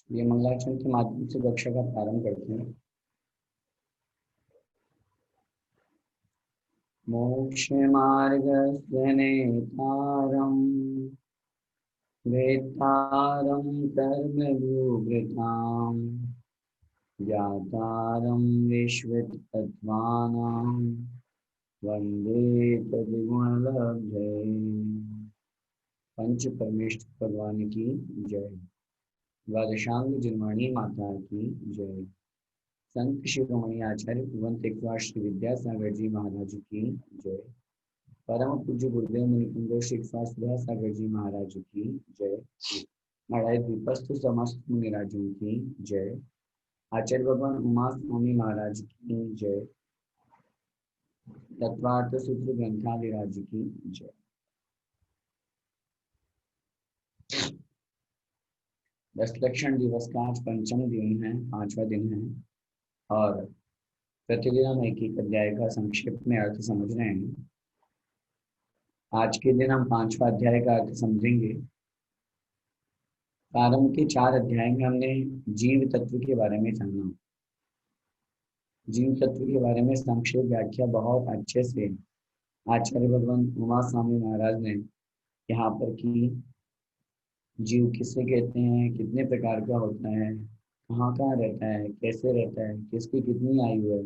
ये मंगलाचरण के माध्यम से कक्षा का प्रारंभ करते हैं। मोक्ष मार्गस्य नेतारम् वेत्तारं कर्मयोगिताम् ज्ञातारं विश्वतत्त्वानां वन्दे तद्गुणलब्धये। पंच परमेष्ठ भगवान की जय। द्वादशांग जिनवाणी माता की जय। संत शिरोमणि आचार्य कुलवंत एक श्री विद्यासागर जी महाराज की जय। परम पूज्य गुरुदेव मुनिकुंज श्री सुधासागर जी महाराज की जय। मढ़ाई द्वीपस्थ समस्त मुनिराजों की जय। आचार्य भगवान उमा स्वामी महाराज की जय। तत्वार्थ सूत्र ग्रंथादिराज की जय। दस लक्षण दिवस का आज पंचम दिन है, 5वां दिन है और प्रतिदिन हम एक एक अध्याय का संक्षेप में अर्थ समझ रहे हैं। आज के दिन हम 5वां अध्याय का अर्थ समझेंगे। प्रारंभ के 4 अध्याय में हमने जीव तत्व के बारे में जाना। जीव तत्व के बारे में संक्षेप व्याख्या बहुत अच्छे से आचार्य भगवान उमा स्वामी महाराज ने यहाँ पर की। जीव किसे कहते हैं, कितने प्रकार का होता है, कहाँ कहाँ रहता है, कैसे रहता है, किसकी कितनी आयु है,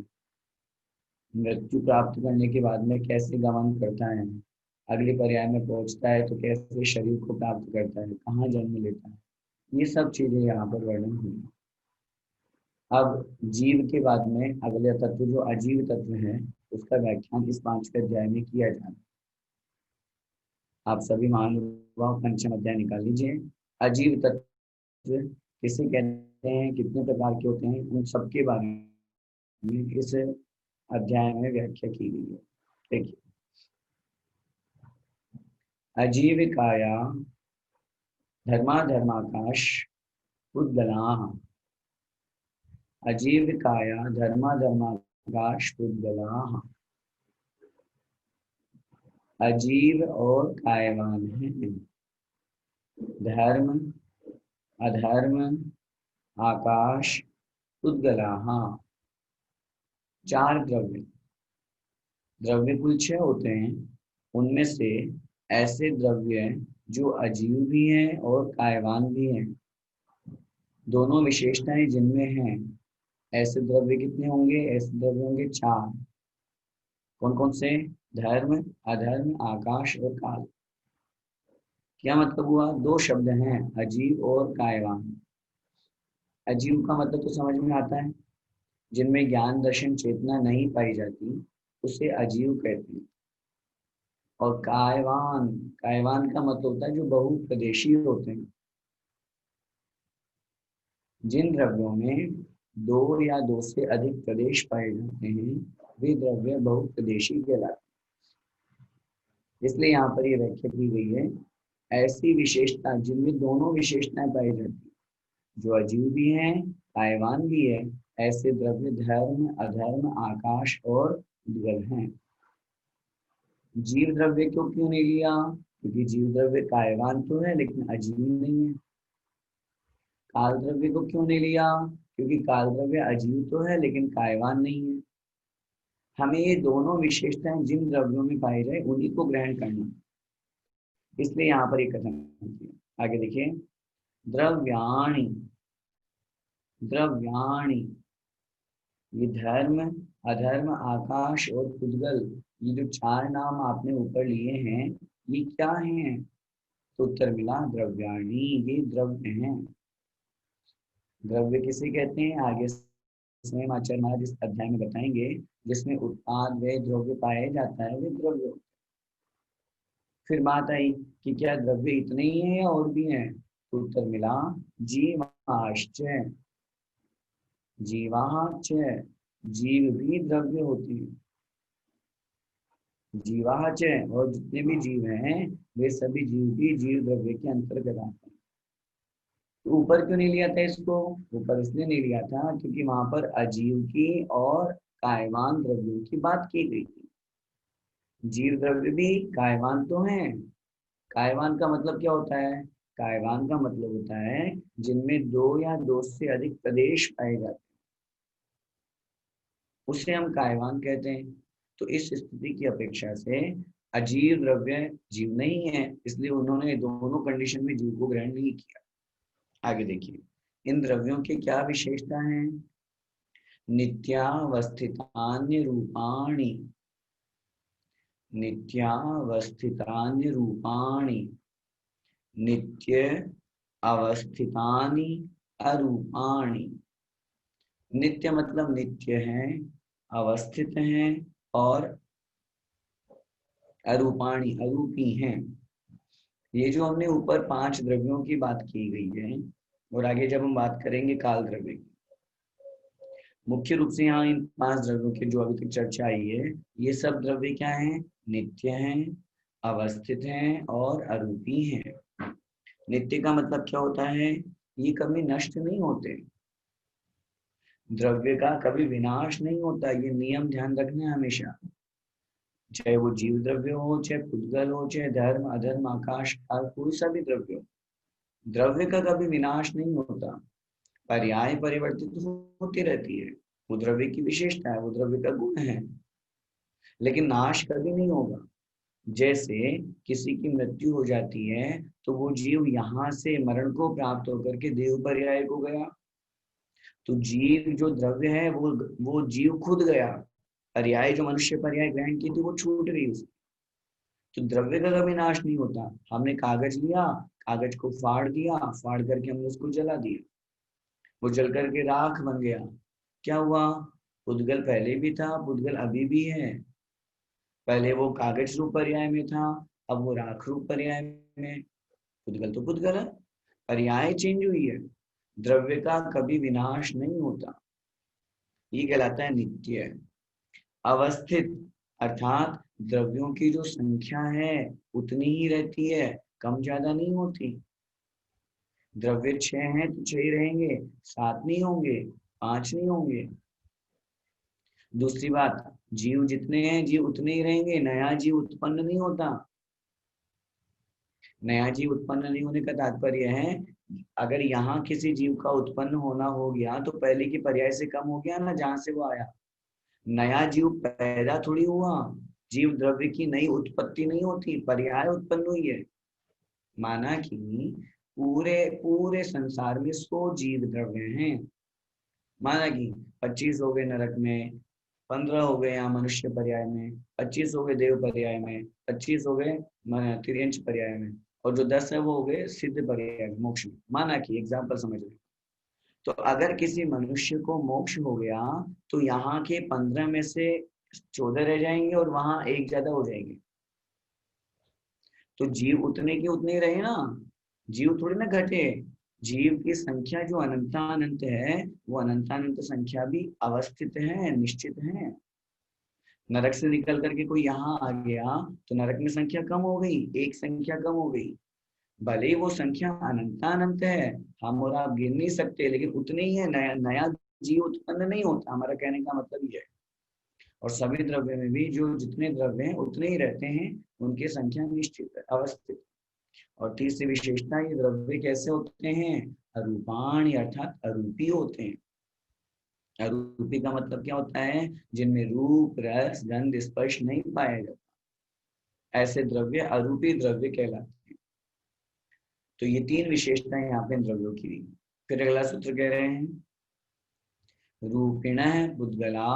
मृत्यु प्राप्त करने के बाद में कैसे गमन करता है, अगले पर्याय में पहुंचता है तो कैसे शरीर को प्राप्त करता है, कहाँ जन्म लेता है, ये सब चीजें यहाँ पर वर्णन हुई। अब जीव के बाद में अगले तत्व जो अजीव तत्व है उसका व्याख्यान इस 5वें अध्याय में किया जाता है। आप सभी महानुभाव पंचम अध्याय निकाल लीजिए। अजीव तत्व किसे कहते हैं, कितने प्रकार के होते हैं, उन सबके बारे में इस अध्याय में व्याख्या की गई है। देखिए, अजीविकाया धर्माधर्माकाश उद्गलाः। अजीविकाया धर्माधर्माकाश उद्गलाः। अजीव और कायवान है। धर्म, अधर्म, आकाश, उद्गलाः। 4 द्रव्य, द्रव्य कुल 6 होते हैं। उनमें से ऐसे द्रव्य जो अजीव भी हैं और कायवान भी हैं, दोनों विशेषताएं जिनमें हैं, ऐसे द्रव्य कितने होंगे? ऐसे द्रव्य होंगे 4। कौन कौन से? धर्म, अधर्म, आकाश और काल। क्या मतलब हुआ? 2 शब्द हैं, अजीव और कायवान। अजीव का मतलब तो समझ में आता है, जिनमें ज्ञान दर्शन चेतना नहीं पाई जाती उसे अजीव कहते हैं। और कायवान, कायवान का मतलब होता है जो बहुप्रदेशी होते हैं। जिन द्रव्यों में 2 या 2 से अधिक प्रदेश पाए जाते हैं वे द्रव्य बहुप्रदेशी कहलाते हैं। इसलिए यहाँ पर ये व्याख्या की गई है, ऐसी विशेषता जिनमें दोनों विशेषताएं पाई जाती हैं, जो अजीव भी हैं, कायवान भी है, ऐसे द्रव्य धर्म, अधर्म, आकाश और उद्गल हैं। जीव द्रव्य को क्यों नहीं लिया? क्योंकि जीव द्रव्य कायवान तो है लेकिन अजीव नहीं है। काल द्रव्य को क्यों नहीं लिया? क्योंकि काल द्रव्य अजीव तो है लेकिन कायवान नहीं है। हमें ये दोनों विशेषताएं जिन द्रव्यों में पाई जाए उन्हीं को ग्रहण करना, इसलिए यहाँ पर एक कथन किया। आगे देखिए, द्रव्याणि, द्रव्याणि, ये धर्म, अधर्म, आकाश और उद्गल, ये जो 4 नाम आपने ऊपर लिए हैं ये क्या हैं? तो उत्तर मिला द्रव्याणि, ये द्रव्य हैं। द्रव्य किसे कहते हैं आगे स्वयं आचार्य महाराज इस अध्याय में बताएंगे। जिसमें उत्पाद व द्रव्य पाया जाता है वे द्रव्य। फिर बात आई कि क्या द्रव्य इतने ही हैं या और भी हैं? तो उत्तर मिला जीवाश्च, जीवाच, जीव भी द्रव्य होते हैं। जीवाच, और जितने भी जीव हैं वे सभी जीव भी जीव द्रव्य के अंतर्गत आते हैं। तो ऊपर क्यों नहीं लिया था इसको? ऊपर इसलिए नहीं लिया था क्योंकि वहां पर अजीव की और कायवान द्रव्यों की बात की गई थी। जीव द्रव्य भी कायवान तो हैं। कायवान का मतलब क्या होता है? कायवान का मतलब होता है जिनमें दो या दो से अधिक प्रदेश पाए जाते हैं, उसे हम कायवान कहते हैं। तो इस स्थिति की अपेक्षा से अजीव द्रव्य जीव नहीं है, इसलिए उन्होंने दोनों कंडीशन में जीव को ग्रहण नहीं किया। आगे देखिए, इन द्रव्यों की क्या विशेषता है? नित्यावस्थितान्य रूपाणि, नित्यावस्थितान्य रूपाणि, नित्य अवस्थितानि अरूपाणि। नित्य मतलब नित्य हैं, अवस्थित हैं और अरूपाणि अरूपी हैं। ये जो हमने ऊपर 5 द्रव्यों की बात की गई है, और आगे जब हम बात करेंगे काल द्रव्य की, मुख्य रूप से यहाँ इन 5 द्रव्यों की जो अभी तक चर्चा आई है, ये सब द्रव्य क्या हैं? नित्य हैं, अवस्थित हैं और अरूपी हैं। नित्य का मतलब क्या होता है? ये कभी नष्ट नहीं होते, द्रव्य का कभी विनाश नहीं होता। ये नियम ध्यान रखना है हमेशा, चाहे वो जीव द्रव्य हो, चाहे पुद्गल हो, चाहे धर्म अधर्म आकाश काल, कोई सा भी द्रव्य हो, द्रव्य का कभी विनाश नहीं होता, पर्याय परिवर्तित होती रहती है। वो द्रव्य की विशेषता है, वो द्रव्य का गुण है, लेकिन नाश कभी नहीं होगा। जैसे किसी की मृत्यु हो जाती है तो वो जीव यहाँ से मरण को प्राप्त होकर के देव पर्याय को गया, तो जीव जो द्रव्य है वो जीव खुद गया, पर्याय जो मनुष्य पर्याय ग्रहण की थी वो छूट गई उसकी। तो द्रव्य का कभी नाश नहीं होता। हमने कागज लिया, कागज को फाड़ दिया, फाड़ करके हमने उसको जला दिया, वो जल करके राख बन गया। क्या हुआ? पुद्गल पहले भी था, पुद्गल अभी भी है। पहले वो कागज रूप पर्याय में था, अब वो राख रूप पर्याय में। पुद्गल तो पुद्गल है, पर्याय चेंज हुई है, द्रव्य का कभी विनाश नहीं होता। ये कहलाता है नित्य। अवस्थित अर्थात द्रव्यों की जो संख्या है उतनी ही रहती है, कम ज्यादा नहीं होती। द्रव्य 6 हैं तो 6 ही रहेंगे, 7 नहीं होंगे, 5 नहीं होंगे। दूसरी बात, जीव जितने हैं जीव उतने ही रहेंगे, नया जीव उत्पन्न नहीं होता। नया जीव उत्पन्न नहीं होने का तात्पर्य है, अगर यहाँ किसी जीव का उत्पन्न होना हो गया तो पहले की पर्याय से कम हो गया ना, जहां से वो आया। नया जीव पैदा थोड़ी हुआ, जीव द्रव्य की नई उत्पत्ति नहीं होती, पर्याय उत्पन्न हुई है। माना कि पूरे पूरे संसार में 100 जीव द्रव्य हैं, माना कि 25 हो गए नरक में, 15 हो गए यहाँ मनुष्य पर्याय में, 25 हो गए देव पर्याय में, 25 हो गए तिर्यंच पर्याय में, और जो 10 है वो हो गए सिद्ध पर्याय में, मोक्ष में। माना कि एग्जाम्पल समझ रहे, तो अगर किसी मनुष्य को मोक्ष हो गया तो यहाँ के 15 में से 14 रह जाएंगे और वहां एक ज्यादा हो जाएंगे। तो जीव उतने के उतने रहे ना, जीव थोड़ी ना घटे। जीव की संख्या जो अनंतानंत है, वो अनंतानंत संख्या भी अवस्थित है, निश्चित है। नरक से निकल करके कोई यहाँ आ गया तो नरक में संख्या कम हो गई, एक संख्या कम हो गई, भले ही वो संख्या अनंतानंत है, हम और आप गिन नहीं सकते, लेकिन उतने ही है। नया नया जीव उत्पन्न नहीं होता, हमारा कहने का मतलब ये है। और सभी द्रव्य में भी जो जितने द्रव्य हैं उतने ही रहते हैं, उनकी संख्या निश्चित है, अवस्थित। और तीसरी विशेषता, ये द्रव्य कैसे होते हैं? अरूपाणी अर्थात अरूपी होते हैं। अरूपी का मतलब क्या होता है? जिनमें रूप रस गंध स्पर्श नहीं पाया जाता, ऐसे द्रव्य अरूपी द्रव्य कहलाते हैं। तो ये 3 विशेषताएं यहाँ पे द्रव्यों की दी। फिर अगला सूत्र कह रहे हैं, रूपिण पुद्गला,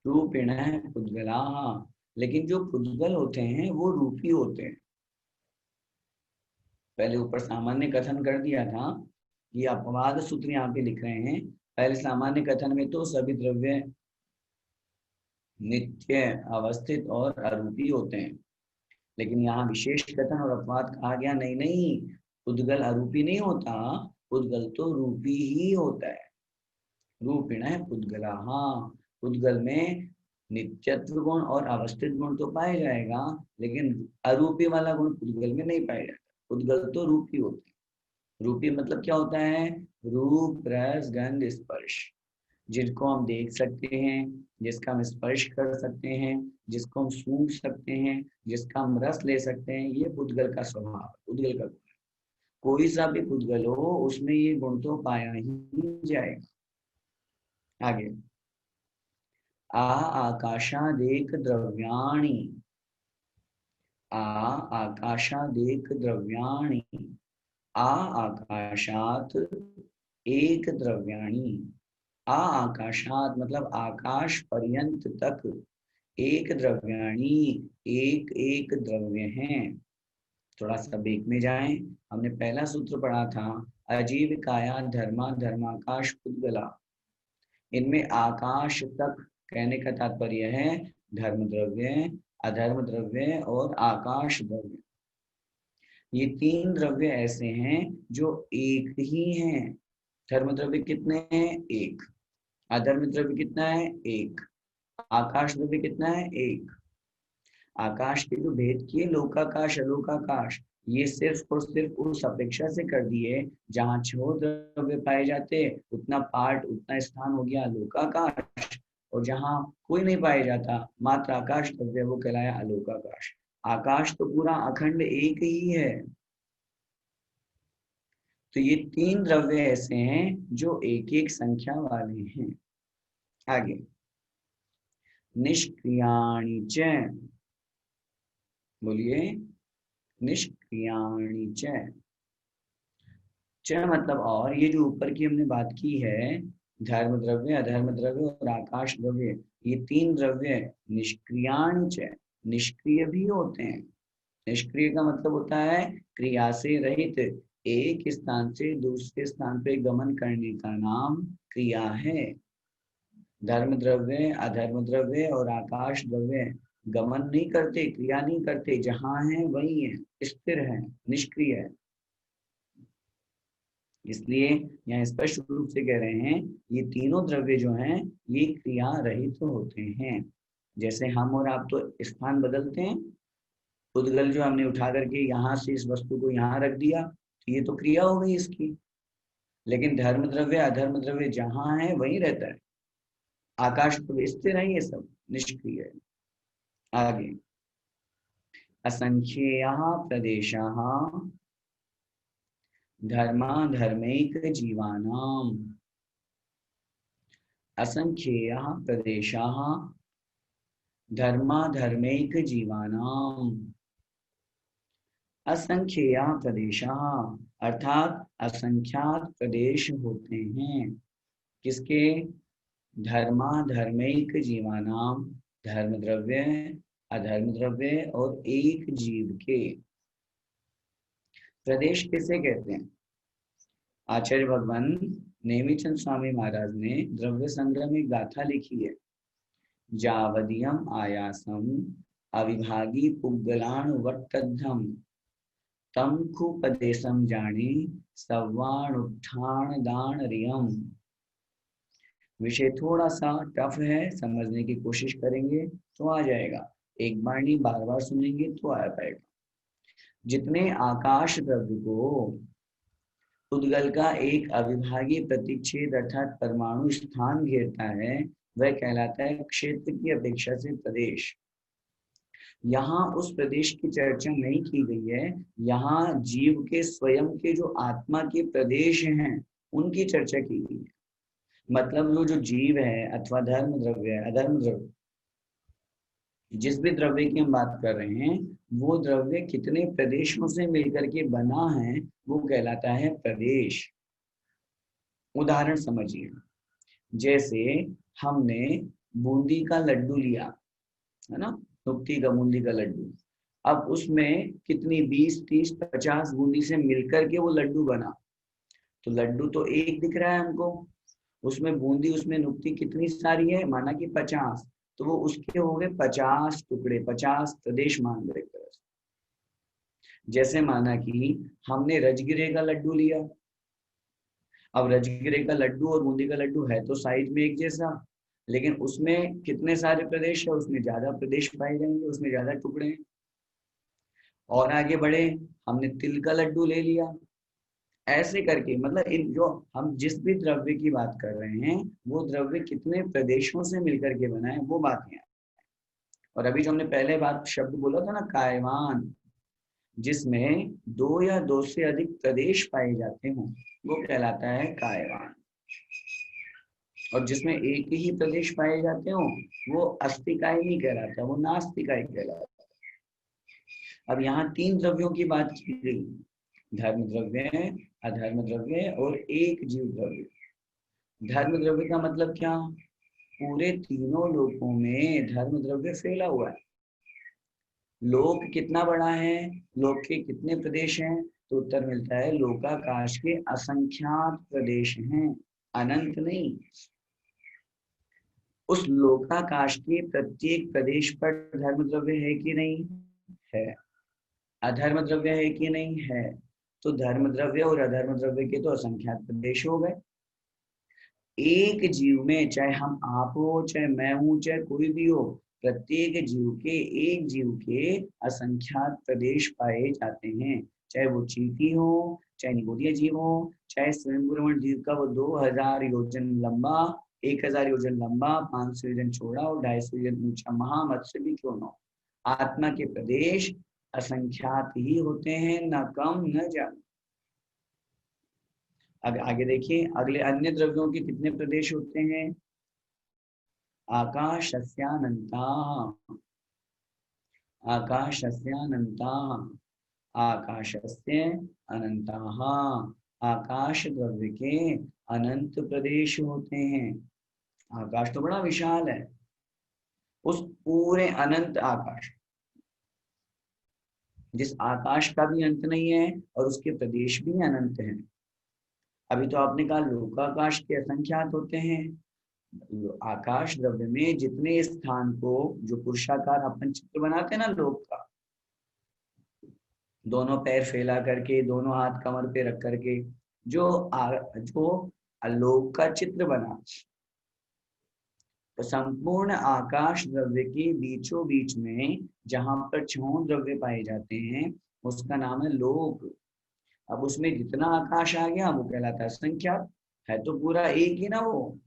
रूपिण पुद्गला। लेकिन जो पुद्गल होते हैं वो रूपी होते हैं। पहले ऊपर सामान्य कथन कर दिया था, ये अपवाद सूत्र यहाँ पे लिख रहे हैं। पहले सामान्य कथन में तो सभी द्रव्य नित्य अवस्थित और अरूपी होते हैं, लेकिन यहाँ विशेष कथन और अपवाद कहा गया, नहीं नहीं, पुद्गल अरूपी नहीं होता, पुद्गल तो रूपी ही होता है। रूपिण है पुद्गला, हाँ, पुद्गल में नित्यत्व गुण और अवस्थित गुण तो पाया जाएगा, लेकिन अरूपी वाला गुण पुद्गल में नहीं पाया जाता। पुद्गल तो रूपी होती है। रूपी मतलब क्या होता है? रूप रस गंध स्पर्श, जिनको हम देख सकते हैं, जिसका हम स्पर्श कर सकते हैं, जिसको हम सूंघ सकते हैं, जिसका हम रस ले सकते हैं, ये पुद्गल का स्वभाव है, पुद्गल का गुण। कोई सा भी पुद्गल हो उसमें ये गुण तो पाया ही जाएगा। आगे, आ आकाशादेक द्रव्याणि, आ आकाशादेक द्रव्याणि, आ आकाशात एक द्रव्याणि, आ आकाशात मतलब आकाश पर्यंत तक, एक द्रव्याणि एक एक द्रव्य हैं। थोड़ा सा बेक में जाएं, हमने पहला सूत्र पढ़ा था, अजीविकाया धर्मा धर्माकाश पुद्गला। इनमें आकाश तक कहने का तात्पर्य है धर्म द्रव्य, अधर्म द्रव्य और आकाश द्रव्य। ये तीन द्रव्य ऐसे हैं जो एक ही हैं। धर्म द्रव्य कितने हैं? एक। अधर्म द्रव्य कितना है? एक। आकाश द्रव्य कितना है? एक। आकाश के जो भेद किए लोकाकाश अलोकाकाश, ये सिर्फ और सिर्फ उस अपेक्षा से कर दिए जहाँ छह द्रव्य पाए जाते, उतना पार्ट उतना स्थान हो गया लोकाकाश, और जहाँ कोई नहीं पाया जाता मात्र आकाश द्रव्य, वो कहलाया अलोकाकाश। आकाश तो पूरा अखंड एक ही है। तो ये तीन द्रव्य ऐसे हैं जो एक एक संख्या वाले हैं। आगे, निष्क्रियाणि च, बोलिए, निष्क्रियाणि च। च मतलब और, ये जो ऊपर की हमने बात की है, धर्म द्रव्य अधर्म द्रव्य और आकाश द्रव्य, ये तीन द्रव्य निष्क्रियाणि च, निष्क्रिय भी होते हैं। निष्क्रिय का मतलब होता है क्रिया से रहित, एक स्थान से दूसरे स्थान पे गमन करने का नाम क्रिया है। धर्म द्रव्य अधर्म द्रव्य और आकाश द्रव्य गमन नहीं करते, क्रिया नहीं करते, जहां है वही है, स्थिर है, निष्क्रिय है। इसलिए यहाँ स्पष्ट रूप से कह रहे हैं ये तीनों द्रव्य जो हैं ये क्रिया रहित होते हैं। जैसे हम और आप तो स्थान बदलते हैं, उद्गल जो हमने उठा करके यहाँ से इस वस्तु को यहाँ रख दिया, तो ये तो क्रिया हो गई इसकी। लेकिन धर्म द्रव्य अधर्म द्रव्य जहाँ है वहीं रहता है। आकाश तो स्थिर है, ये सब निष्क्रिय है। आगे, असंख्येयः प्रदेशाः धर्माधर्मैक जीवानाम्, असंख्येयः प्रदेशाः धर्माधर्मैक जीवानाम्। असंख्येयः प्रदेशाः अर्थात असंख्यात प्रदेश होते हैं। किसके? धर्माधर्मैक जीवानाम, धर्म द्रव्य अधर्म द्रव्य और एक जीव के। प्रदेश किसे कहते हैं? आचार्य भगवान नेमिचंद स्वामी महाराज ने द्रव्य संग्रह में गाथा लिखी है, जावदियम आयासम अविभागी पुग्गलान वट्टद्धम तम खुपदेशम जाने सवाण उत्थान दान रियम। विषय थोड़ा सा टफ है, समझने की कोशिश करेंगे तो आ जाएगा, एक बार नहीं बार बार सुनेंगे तो आ पाएगा। जितने आकाश द्रव्य को उद्गल का एक अविभागी प्रतिच्छेद अर्थात परमाणु स्थान घेरता है, वह कहलाता है क्षेत्र की अपेक्षा से प्रदेश। यहाँ उस प्रदेश की चर्चा नहीं की गई है, यहाँ जीव के स्वयं के जो आत्मा के प्रदेश हैं उनकी चर्चा की गई है। मतलब वो जो जीव है अथवा धर्म द्रव्य है अधर्म द्रव्य, जिस भी द्रव्य की हम बात कर रहे हैं, वो द्रव्य कितने प्रदेशों से मिलकर के बना है वो कहलाता है प्रदेश। उदाहरण समझिए, जैसे हमने बूंदी का लड्डू लिया है ना, नुक्ती का बूंदी का लड्डू, अब उसमें कितनी 20 30 50 बूंदी से मिलकर के वो लड्डू बना, तो लड्डू तो एक दिख रहा है हमको, उसमें बूंदी उसमें नुक्ती कितनी सारी है, माना कि 50, तो वो उसके हो गए 50 टुकड़े, 50 प्रदेश मान लो एक तरह से। जैसे माना कि हमने रजगिरे का लड्डू लिया, अब रजगिरे का लड्डू और बूंदी का लड्डू है तो साइज में एक जैसा, लेकिन उसमें कितने सारे प्रदेश है, उसमें ज्यादा प्रदेश पाए जाएंगे, उसमें ज्यादा टुकड़े हैं। और आगे बढ़े, हमने तिल का लड्डू ले लिया, ऐसे करके मतलब इन जो हम जिस भी द्रव्य की बात कर रहे हैं वो द्रव्य कितने प्रदेशों से मिलकर के बना है वो बात है। और अभी जो हमने पहले बात शब्द बोला था ना कायवान, जिसमें दो या दो से अधिक प्रदेश पाए जाते हों वो कहलाता है कायवान। और जिसमें एक ही प्रदेश पाए जाते हो वो अस्तिकाय नहीं कहलाता, वो नास्तिकाय कहलाता। अब यहाँ तीन द्रव्यों की बात की गई, धर्म द्रव्य, अधर्म द्रव्य और एक जीव द्रव्य। धर्म द्रव्य का मतलब क्या? पूरे तीनों लोकों में धर्म द्रव्य फैला हुआ है। लोक कितना बड़ा है, लोक के कितने प्रदेश हैं? तो उत्तर मिलता है लोकाकाश के असंख्यात प्रदेश हैं, अनंत नहीं। उस लोकाकाश के प्रत्येक प्रदेश पर धर्म द्रव्य है कि नहीं है? अधर्म द्रव्य है कि नहीं है? तो धर्म द्रव्य और अधर्म द्रव्य के तो असंख्यात प्रदेश हो गए। एक जीव में, चाहे हम आप हो, चाहे मैं हूं, चाहे कोई भी हो, प्रत्येक जीव के, एक जीव के असंख्यात प्रदेश पाए जाते हैं। चाहे वो चींटी हो, चाहे निगोरिया जीव हो, चाहे स्वयं जीव का वो 2000 योजन लंबा, 1000 योजन लंबा, 500 योजन चौड़ा और 250 योजन ऊंचा महामत्स्य भी क्यों न हो, आत्मा के प्रदेश असंख्यात ही होते हैं, न कम न ज्यादा। अब आगे देखिए, अगले अन्य द्रव्यों के कितने प्रदेश होते हैं? आकाशस्यानंता, आकाशस्यानंता, आकाशस्य अनंताः, आकाश द्रव्य के अनंत प्रदेश होते हैं। आकाश तो बड़ा विशाल है, उस पूरे अनंत आकाश, जिस आकाश का भी अंत नहीं है और उसके प्रदेश भी अनंत हैं। अभी तो आपने कहा लोकाकाश के असंख्यात होते हैं। आकाश द्रव्य में जितने स्थान को, जो पुरुषाकार अपन चित्र बनाते हैं ना लोक का, दोनों पैर फैला करके, दोनों हाथ कमर पे रख करके, जो लोक का चित्र बना, तो संपूर्ण आकाश द्रव्य के बीचों बीच में जहां पर 6 द्रव्य पाए जाते हैं उसका नाम है लोक। अब उसमें जितना आकाश आ गया वो कहलाता है संख्या, है तो पूरा एक ही ना वो,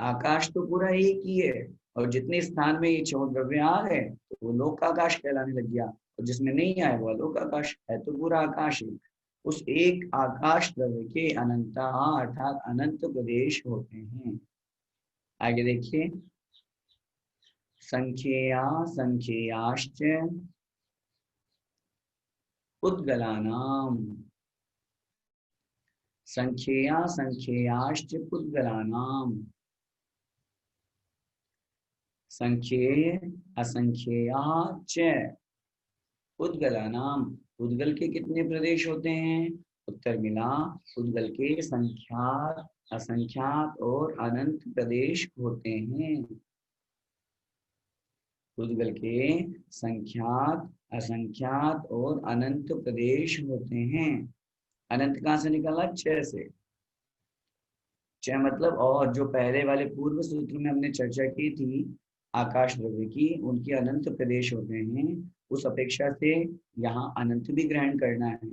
आकाश तो पूरा एक ही है। और जितने स्थान में ये 6 द्रव्य आ गए तो वो लोक आकाश कहलाने लग गया, और जिसमें नहीं आए वो अलोक आकाश, है तो पूरा आकाश ही। उस एक आकाश द्रव्य के अनंता अर्थात अनंत प्रदेश होते हैं। आगे देखिए, संख्येया संख्येयाश्च पुद्गलानाम, संख्येया संख्येयाश्च पुद्गलानाम, संख्येय असंख्येया च पुद्गलानाम, पुद्गल के कितने प्रदेश होते हैं? उत्तर मिला, पुद्गल के संख्यात, असंख्यात और अनंत प्रदेश होते हैं। पुद्गल के संख्यात, असंख्यात और अनंत प्रदेश होते हैं। अनंत कहाँ से निकला? छह से। छह मतलब, और जो पहले वाले पूर्व सूत्र में हमने चर्चा की थी आकाश द्रव्य की, उनके अनंत प्रदेश होते हैं, उस अपेक्षा से यहाँ अनंत भी ग्रहण करना है।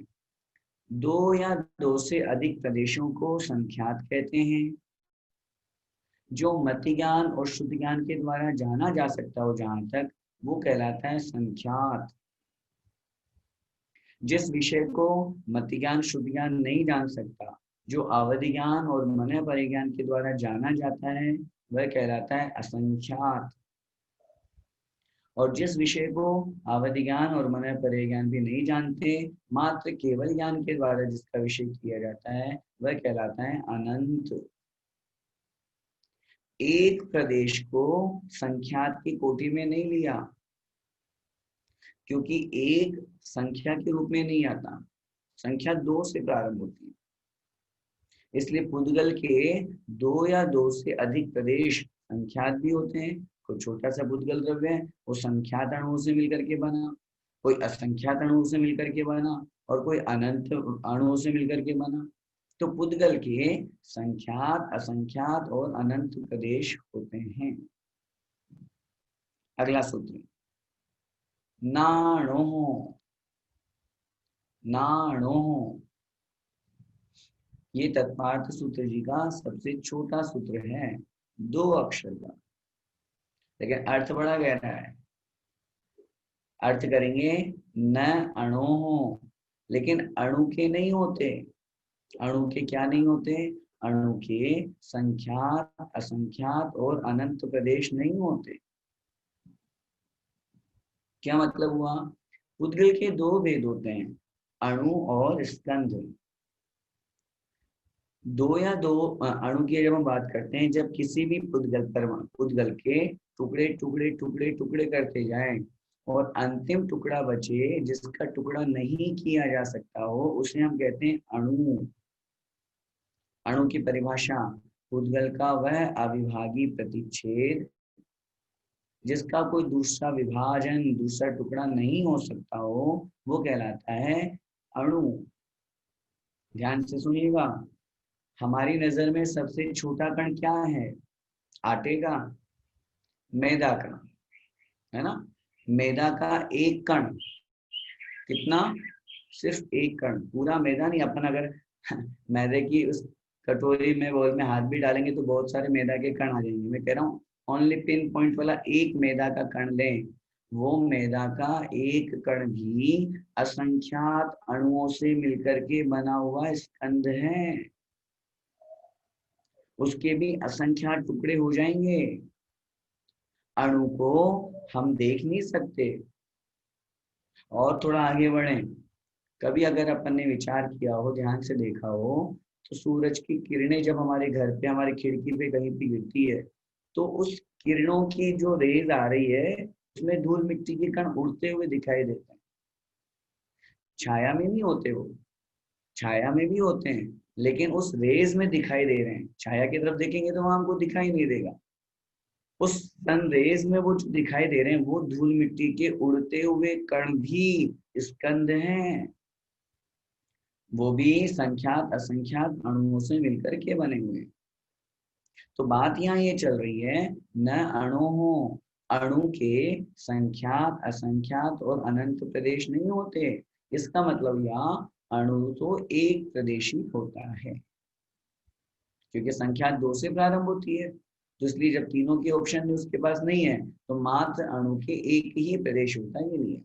दो या दो से अधिक प्रदेशों को संख्यात कहते हैं। जो मति ज्ञान और शुद्ध ज्ञान के द्वारा जाना जा सकता हो जहां तक, वो कहलाता है संख्यात। जिस विषय को मति ज्ञान शुद्ध ज्ञान नहीं जान सकता, जो अवधि ज्ञान और मन परिज्ञान के द्वारा जाना जाता है, वह कहलाता है असंख्यात। और जिस विषय को अवधि ज्ञान और मन परिज्ञान भी नहीं जानते, मात्र केवल ज्ञान के द्वारा जिसका विषय किया जाता है, वह कहलाता है अनंत। एक प्रदेश को संख्यात की कोटि में नहीं लिया, क्योंकि एक संख्या के रूप में नहीं आता, संख्या 2 से प्रारंभ होती है। इसलिए पुद्गल के 2 या 2 से अधिक प्रदेश संख्यात भी होते हैं। कोई छोटा सा पुद्गल द्रव्य है, वो संख्यात अणुओं से मिलकर के बना, कोई असंख्यात अणुओं से मिलकर के बना, और कोई अनंत अणुओं से मिलकर के बना। तो पुद्गल के संख्यात, असंख्यात और अनंत प्रदेश होते हैं। अगला सूत्र, नाणो, नाणो, ये तत्पार्थ सूत्र जी का सबसे छोटा सूत्र है, 2 अक्षर का, लेकिन अर्थ बड़ा गहरा है। अर्थ करेंगे न अणु हो, लेकिन अणु के नहीं होते। अणु के क्या नहीं होते? अणु के संख्यात, असंख्यात और अनंत प्रदेश नहीं होते। क्या मतलब हुआ? पुद्गल के 2 भेद होते हैं, अणु और स्कंध। अणु की जब हम बात करते हैं, जब किसी भी पुद्गल के टुकड़े टुकड़े टुकड़े टुकड़े करते जाएं और अंतिम टुकड़ा बचे जिसका टुकड़ा नहीं किया जा सकता हो, उसे हम कहते हैं अणु। अणु की परिभाषा, पुद्गल का वह अविभागी प्रतिच्छेद जिसका कोई दूसरा विभाजन, दूसरा टुकड़ा नहीं हो सकता हो, वो कहलाता है अणु। ध्यान से सुनिएगा, हमारी नजर में सबसे छोटा कण क्या है? आटे का, मैदा का, है ना? मैदा का एक कण कितना? सिर्फ एक कण, पूरा मैदा नहीं। अपन अगर मैदे की उस कटोरी में, बोल में हाथ भी डालेंगे तो बहुत सारे मैदा के कण आ जाएंगे। मैं कह रहा हूँ ओनली पिन पॉइंट वाला एक मैदा का कण लें, वो मैदा का एक कण भी असंख्यात अणुओं से मिलकर के बना हुआ स्कंध है। उसके भी असंख्यात टुकड़े हो जाएंगे। अणु को हम देख नहीं सकते। और थोड़ा आगे बढ़े, कभी अगर अपन ने विचार किया हो, ध्यान से देखा हो, तो सूरज की किरणें जब हमारे घर पे, हमारी खिड़की पे कहीं पे गिरती है, तो उस किरणों की जो रेज आ रही है, उसमें धूल मिट्टी के कण उड़ते हुए दिखाई देते हैं। छाया में नहीं होते वो, छाया में भी होते हैं, लेकिन उस रेज में दिखाई दे रहे हैं। छाया की तरफ देखेंगे तो वहां हमको दिखाई नहीं देगा। उस सन रेज में वो जो दिखाई दे रहे हैं, वो धूल मिट्टी के उड़ते हुए कण भी स्कंद हैं। वो भी संख्यात असंख्यात अणुओं से मिलकर के बने हुए। तो बात यहाँ ये चल रही है, न अणु हो, अणु के संख्यात असंख्यात और अनंत प्रदेश नहीं होते। इसका मतलब यहाँ अणु तो एक प्रदेशी होता है, क्योंकि संख्या 2 से प्रारंभ होती है। तो इसलिए जब तीनों के ऑप्शन उसके पास नहीं है, तो मात्र अणु के एक ही प्रदेश होता है, ये नहीं है।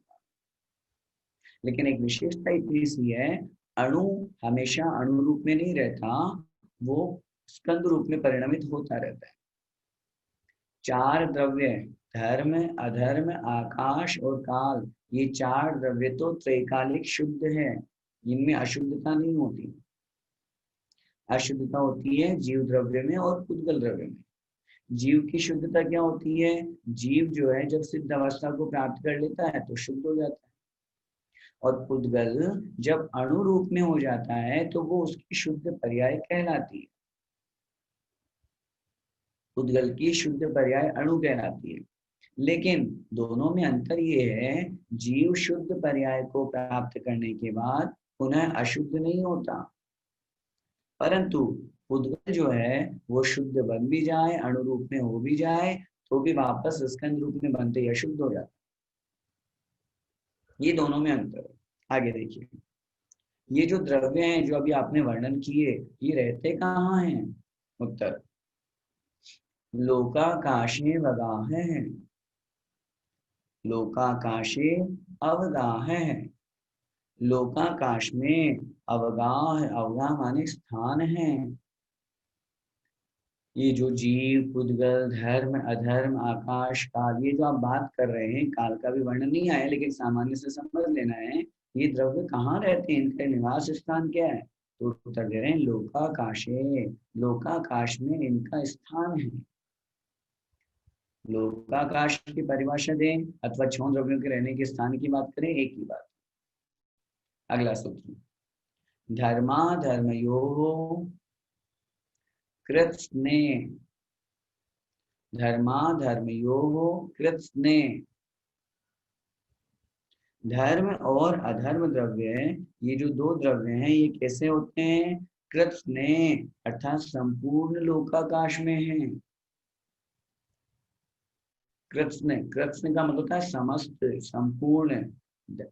लेकिन एक विशेषता इतनी सी है, अणु हमेशा अणु रूप में नहीं रहता, वो स्कंद रूप में परिणमित होता रहता है। 4 द्रव्य, धर्म, अधर्म, आकाश और काल, ये 4 द्रव्य तो त्रैकालिक शुद्ध है। इनमें अशुद्धता नहीं होती। अशुद्धता होती है जीव द्रव्य में और पुद्गल द्रव्य में। जीव की शुद्धता क्या होती है? जीव जो है जब सिद्ध अवस्था को प्राप्त कर लेता है तो शुद्ध हो जाता है, और पुद्गल जब अणु रूप में हो जाता है तो वो उसकी शुद्ध पर्याय कहलाती है। पुद्गल की शुद्ध पर्याय अणु कहलाती है। लेकिन दोनों में अंतर ये है, जीव शुद्ध पर्याय को प्राप्त करने के बाद पुनः अशुद्ध नहीं होता, परंतु पुद्गल जो है वो शुद्ध बन भी जाए, अणु रूप में हो भी जाए, तो भी वापस स्कंद रूप में बनते ही अशुद्ध हो जाता। ये दोनों में अंतर है। आगे देखिए, ये जो द्रव्य हैं जो अभी आपने वर्णन किए, ये रहते कहाँ हैं? उत्तर, लोकाकाशे वगाह है। लोकाकाशे अवगाह है। लोकाकाश में अवगाह, अवगाह माने स्थान है। ये जो जीव, पुद्गल, धर्म, अधर्म, आकाश, काल, ये जो आप बात कर रहे हैं, काल का भी वर्णन नहीं आया, लेकिन सामान्य से समझ लेना है, ये द्रव्य कहाँ रहते हैं, इनका निवास स्थान क्या है? तो उत्तर दे रहे हैं लोकाकाशे, लोकाकाश में इनका स्थान है। लोकाकाश की परिभाषा दें अथवा 6 द्रव्यों के रहने के स्थान की बात करें, एक ही बात। अगला सूत्र, धर्मा धर्मयोः कृत्स्ने, धर्मा धर्मयोः कृत्स्ने। धर्म और अधर्म द्रव्य, ये जो 2 द्रव्य हैं, ये कैसे होते हैं? कृत्स्ने, अर्थात संपूर्ण लोकाकाश में है। कृत्स्न, कृत्स्न का मतलब होता है समस्त, संपूर्ण।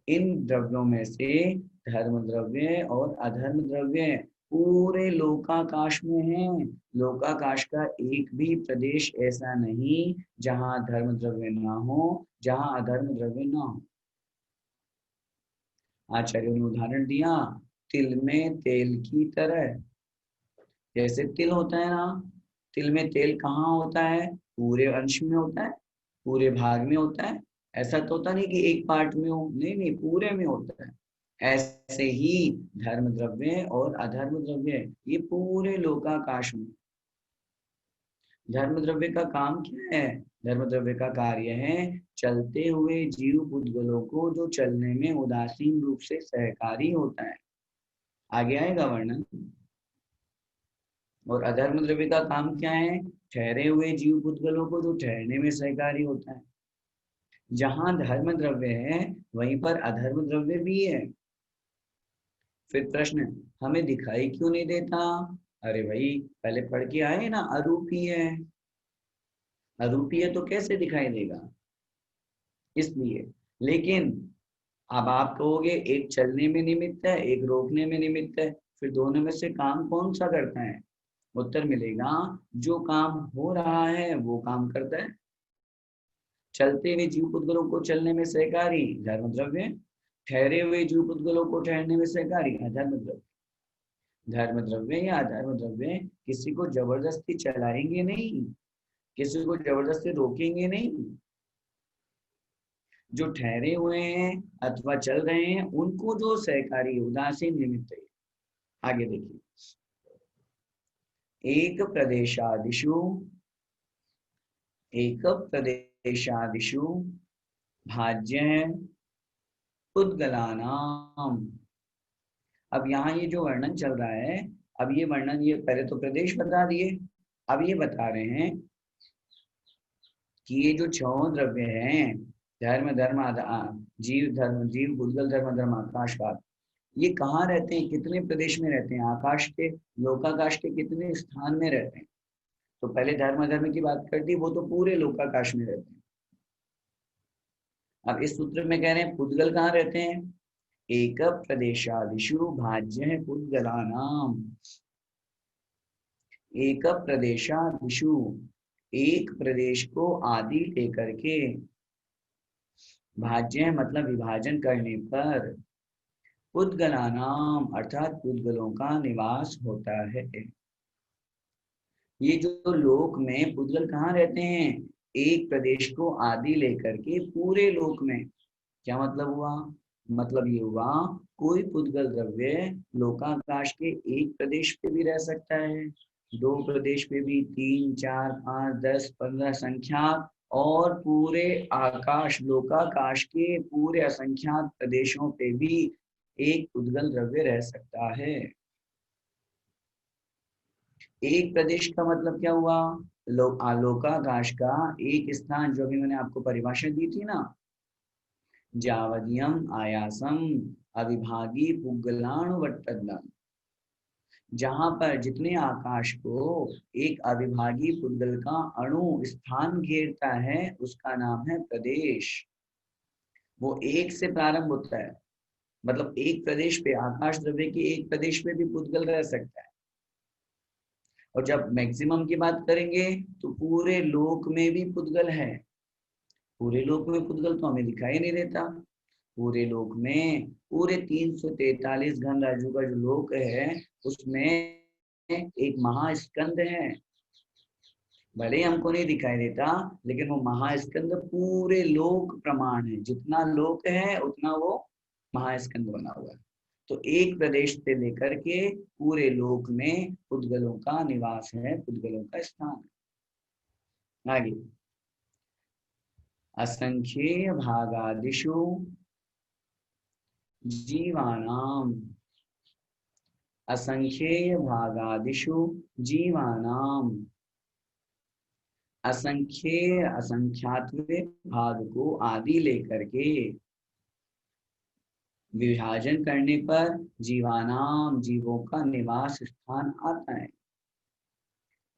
इन द्रव्यों में से धर्म द्रव्य और अधर्म द्रव्य पूरे लोकाकाश में है। लोकाकाश का एक भी प्रदेश ऐसा नहीं जहां धर्म द्रव्य ना हो, जहां अधर्म द्रव्य ना हो। आचार्य ने उदाहरण दिया, तिल में तेल की तरह। जैसे तिल होता है ना, तिल में तेल कहाँ होता है? पूरे अंश में होता है, पूरे भाग में होता है। ऐसा तो होता नहीं कि एक पार्ट में हो, नहीं नहीं, पूरे में होता है। ऐसे ही धर्म द्रव्य और अधर्म द्रव्य ये पूरे लोकाकाश में। धर्म द्रव्य का काम क्या है? धर्म द्रव्य का कार्य है चलते हुए जीव पुद्गलों को जो चलने में उदासीन रूप से सहकारी होता है। आगे आएगा वर्णन। और अधर्म द्रव्य का काम क्या है? ठहरे हुए जीव पुद्गलों को जो ठहरने में सहकारी होता है। जहां धर्म द्रव्य है वहीं पर अधर्म द्रव्य भी है। फिर प्रश्न, हमें दिखाई क्यों नहीं देता? अरे भाई, पहले पढ़ के आए ना, अरूपी है। अरूपी है तो कैसे दिखाई देगा? इसलिए। लेकिन अब आप कहोगे एक चलने में निमित्त है, एक रोकने में निमित्त है, फिर दोनों में से काम कौन सा करता है? उत्तर मिलेगा, जो काम हो रहा है वो काम करता है। चलते हुए जीव पुद्गलों को चलने में सहकारी धर्म द्रव्य, ठहरे हुए जीव पुद्गलों को ठहरने में सहकारी अधर्म द्रव्य। धर्म द्रव्य या अधर्म द्रव्य किसी को जबरदस्ती चलाएंगे नहीं, किसी को जबरदस्ती रोकेंगे नहीं। जो ठहरे हुए हैं अथवा चल रहे हैं उनको जो सहकारी उदासीन निमित्त है। आगे देखिए, एक प्रदेशादिषु, एक प्रदेशादिषु भाज्य पुद्गलानाम। अब यहाँ ये जो वर्णन चल रहा है, अब ये वर्णन, ये पहले तो प्रदेश बता दिए, अब ये बता रहे हैं कि ये जो छह द्रव्य हैं, धर्म धर्म जीव धर्म जीव पुद्गल धर्म धर्म आकाशवाद, ये कहाँ रहते हैं? कितने प्रदेश में रहते हैं? आकाश के, लोकाकाश के कितने स्थान में रहते हैं? तो पहले धर्म धर्म की बात कर दी, वो तो पूरे लोकाकाश में रहते हैं। अब इस सूत्र में कह रहे हैं पुद्गल कहाँ रहते हैं? एक प्रदेशादिषु भाज्य पुद्गलानाम। एक प्रदेशादिषु, एक प्रदेश को आदि लेकर के, भाज्य मतलब विभाजन करने पर, पुद्गलानाम अर्थात पुद्गलों का निवास होता है। ये जो लोक में पुद्गल कहाँ रहते हैं? एक प्रदेश को आदि लेकर के पूरे लोक में। क्या मतलब हुआ? मतलब ये हुआ, कोई पुद्गल द्रव्य लोकाकाश के एक प्रदेश पे भी रह सकता है, दो प्रदेश पे भी, 3, 4, 5, 10, 15 संख्या, और पूरे आकाश लोकाकाश के पूरे असंख्यात प्रदेशों पे भी एक पुद्गल द्रव्य रह सकता है। एक प्रदेश का मतलब क्या हुआ? लोकाकाश का एक स्थान, जो भी मैंने आपको परिभाषा दी थी ना, जावधियम आयासम अविभागी पुद्गलाणुवट्टदम। जहां पर जितने आकाश को एक अविभागी पुद्गल का अणु स्थान घेरता है उसका नाम है प्रदेश। वो एक से प्रारंभ होता है, मतलब एक प्रदेश पे, आकाश द्रव्य के एक प्रदेश पे भी पुद्गल रह सकता है। और जब मैक्सिमम की बात करेंगे तो पूरे लोक में भी पुद्गल है। पूरे लोक में पुद्गल तो हमें दिखाई नहीं देता। पूरे लोक में, पूरे 343 घन राज्यों का जो लोक है उसमें एक महास्कंद है। भले हमको नहीं दिखाई देता, लेकिन वो महास्कंद पूरे लोक प्रमाण है। जितना लोक है उतना वो महास्कंद बना हुआ है। तो एक प्रदेश से लेकर के पूरे लोक में पुद्गलों का निवास है, पुद्गलों का स्थान है। आगे, असंख्येय भागादिषु जीवानाम, असंख्येय भागादिषु जीवानाम। असंख्येय असंख्यातवे भाग को आदि लेकर के विभाजन करने पर जीवानाम जीवों का निवास स्थान आता है।